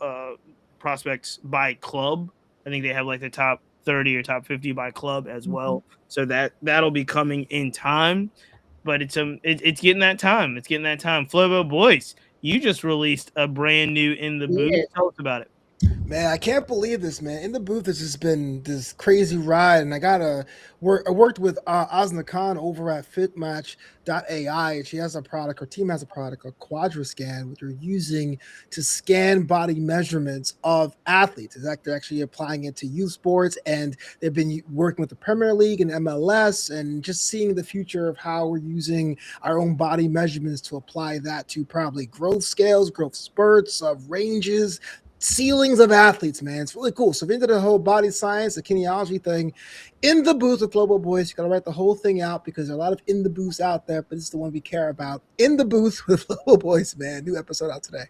Speaker 1: prospects by club. I think they have like the top 30 or top 50 by club as well. So that'll be coming in time. But it's getting that time. It's getting that time. Flobo Boyce, you just released a brand new In the Booth. Tell us about it.
Speaker 5: Man, I can't believe this, man. In the Booth has just been this crazy ride, and I worked with Osna Khan over at FitMatch.ai, and she has a product, her team has a product, a QuadraScan, which they're using to scan body measurements of athletes. They're actually applying it to youth sports, and they've been working with the Premier League and MLS, and just seeing the future of how we're using our own body measurements to apply that to probably growth scales, growth spurts, ranges, ceilings of athletes, man. It's really cool. So if you're into the whole body science, the kinesiology thing, In the Booth with Global Boys, you got to write the whole thing out because there are a lot of In the Booths out there, but it's the one we care about. In the Booth with Global Boys, man. New episode out today.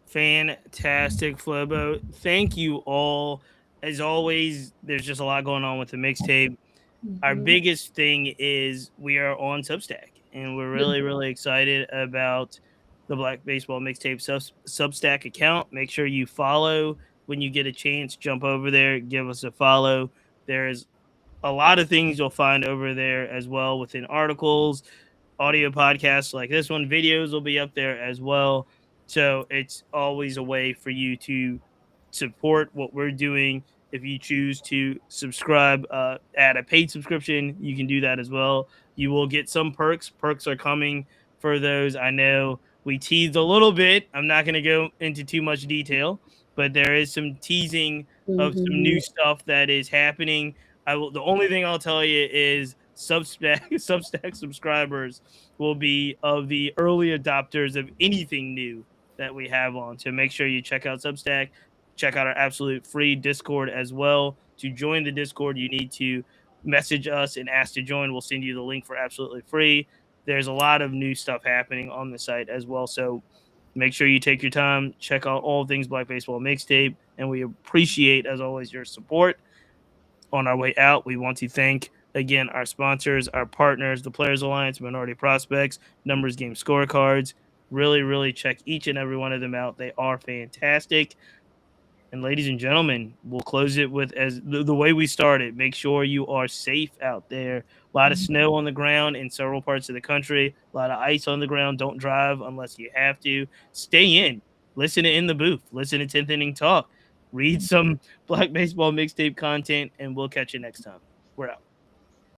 Speaker 1: Fantastic, Flobo. Thank you all. As always, there's just a lot going on with the mixtape. Our biggest thing is we are on Substack, and we're really, really excited about the Black Baseball Mixtape Substack account. Make sure you follow when you get a chance. Jump over there, give us a follow. There's a lot of things you'll find over there as well within articles, audio podcasts like this one. Videos will be up there as well. So it's always a way for you to support what we're doing. If you choose to subscribe, add a paid subscription, you can do that as well. You will get some perks. Perks are coming for those. I know we teased a little bit. I'm not going to go into too much detail, but there is some teasing of some new stuff that is happening. The only thing I'll tell you is Substack subscribers will be of the early adopters of anything new that we have on. So make sure you check out Substack. Check out our absolute free Discord as well. To join the Discord, you need to message us and ask to join. We'll send you the link for absolutely free. There's a lot of new stuff happening on the site as well. So make sure you take your time, check out all things Black Baseball Mixtape, and we appreciate, as always, your support. On our way out, we want to thank, again, our sponsors, our partners, the Players Alliance, Minority Prospects, Numbers Game Scorecards. Really, really check each and every one of them out. They are fantastic. And ladies and gentlemen, we'll close it with as the way we started. Make sure you are safe out there. A lot of snow on the ground in several parts of the country, a lot of ice on the ground. Don't drive unless you have to. Stay in. Listen to In the Booth. Listen to 10th Inning Talk. Read some Black Baseball Mixtape content, and we'll catch you next time. We're out.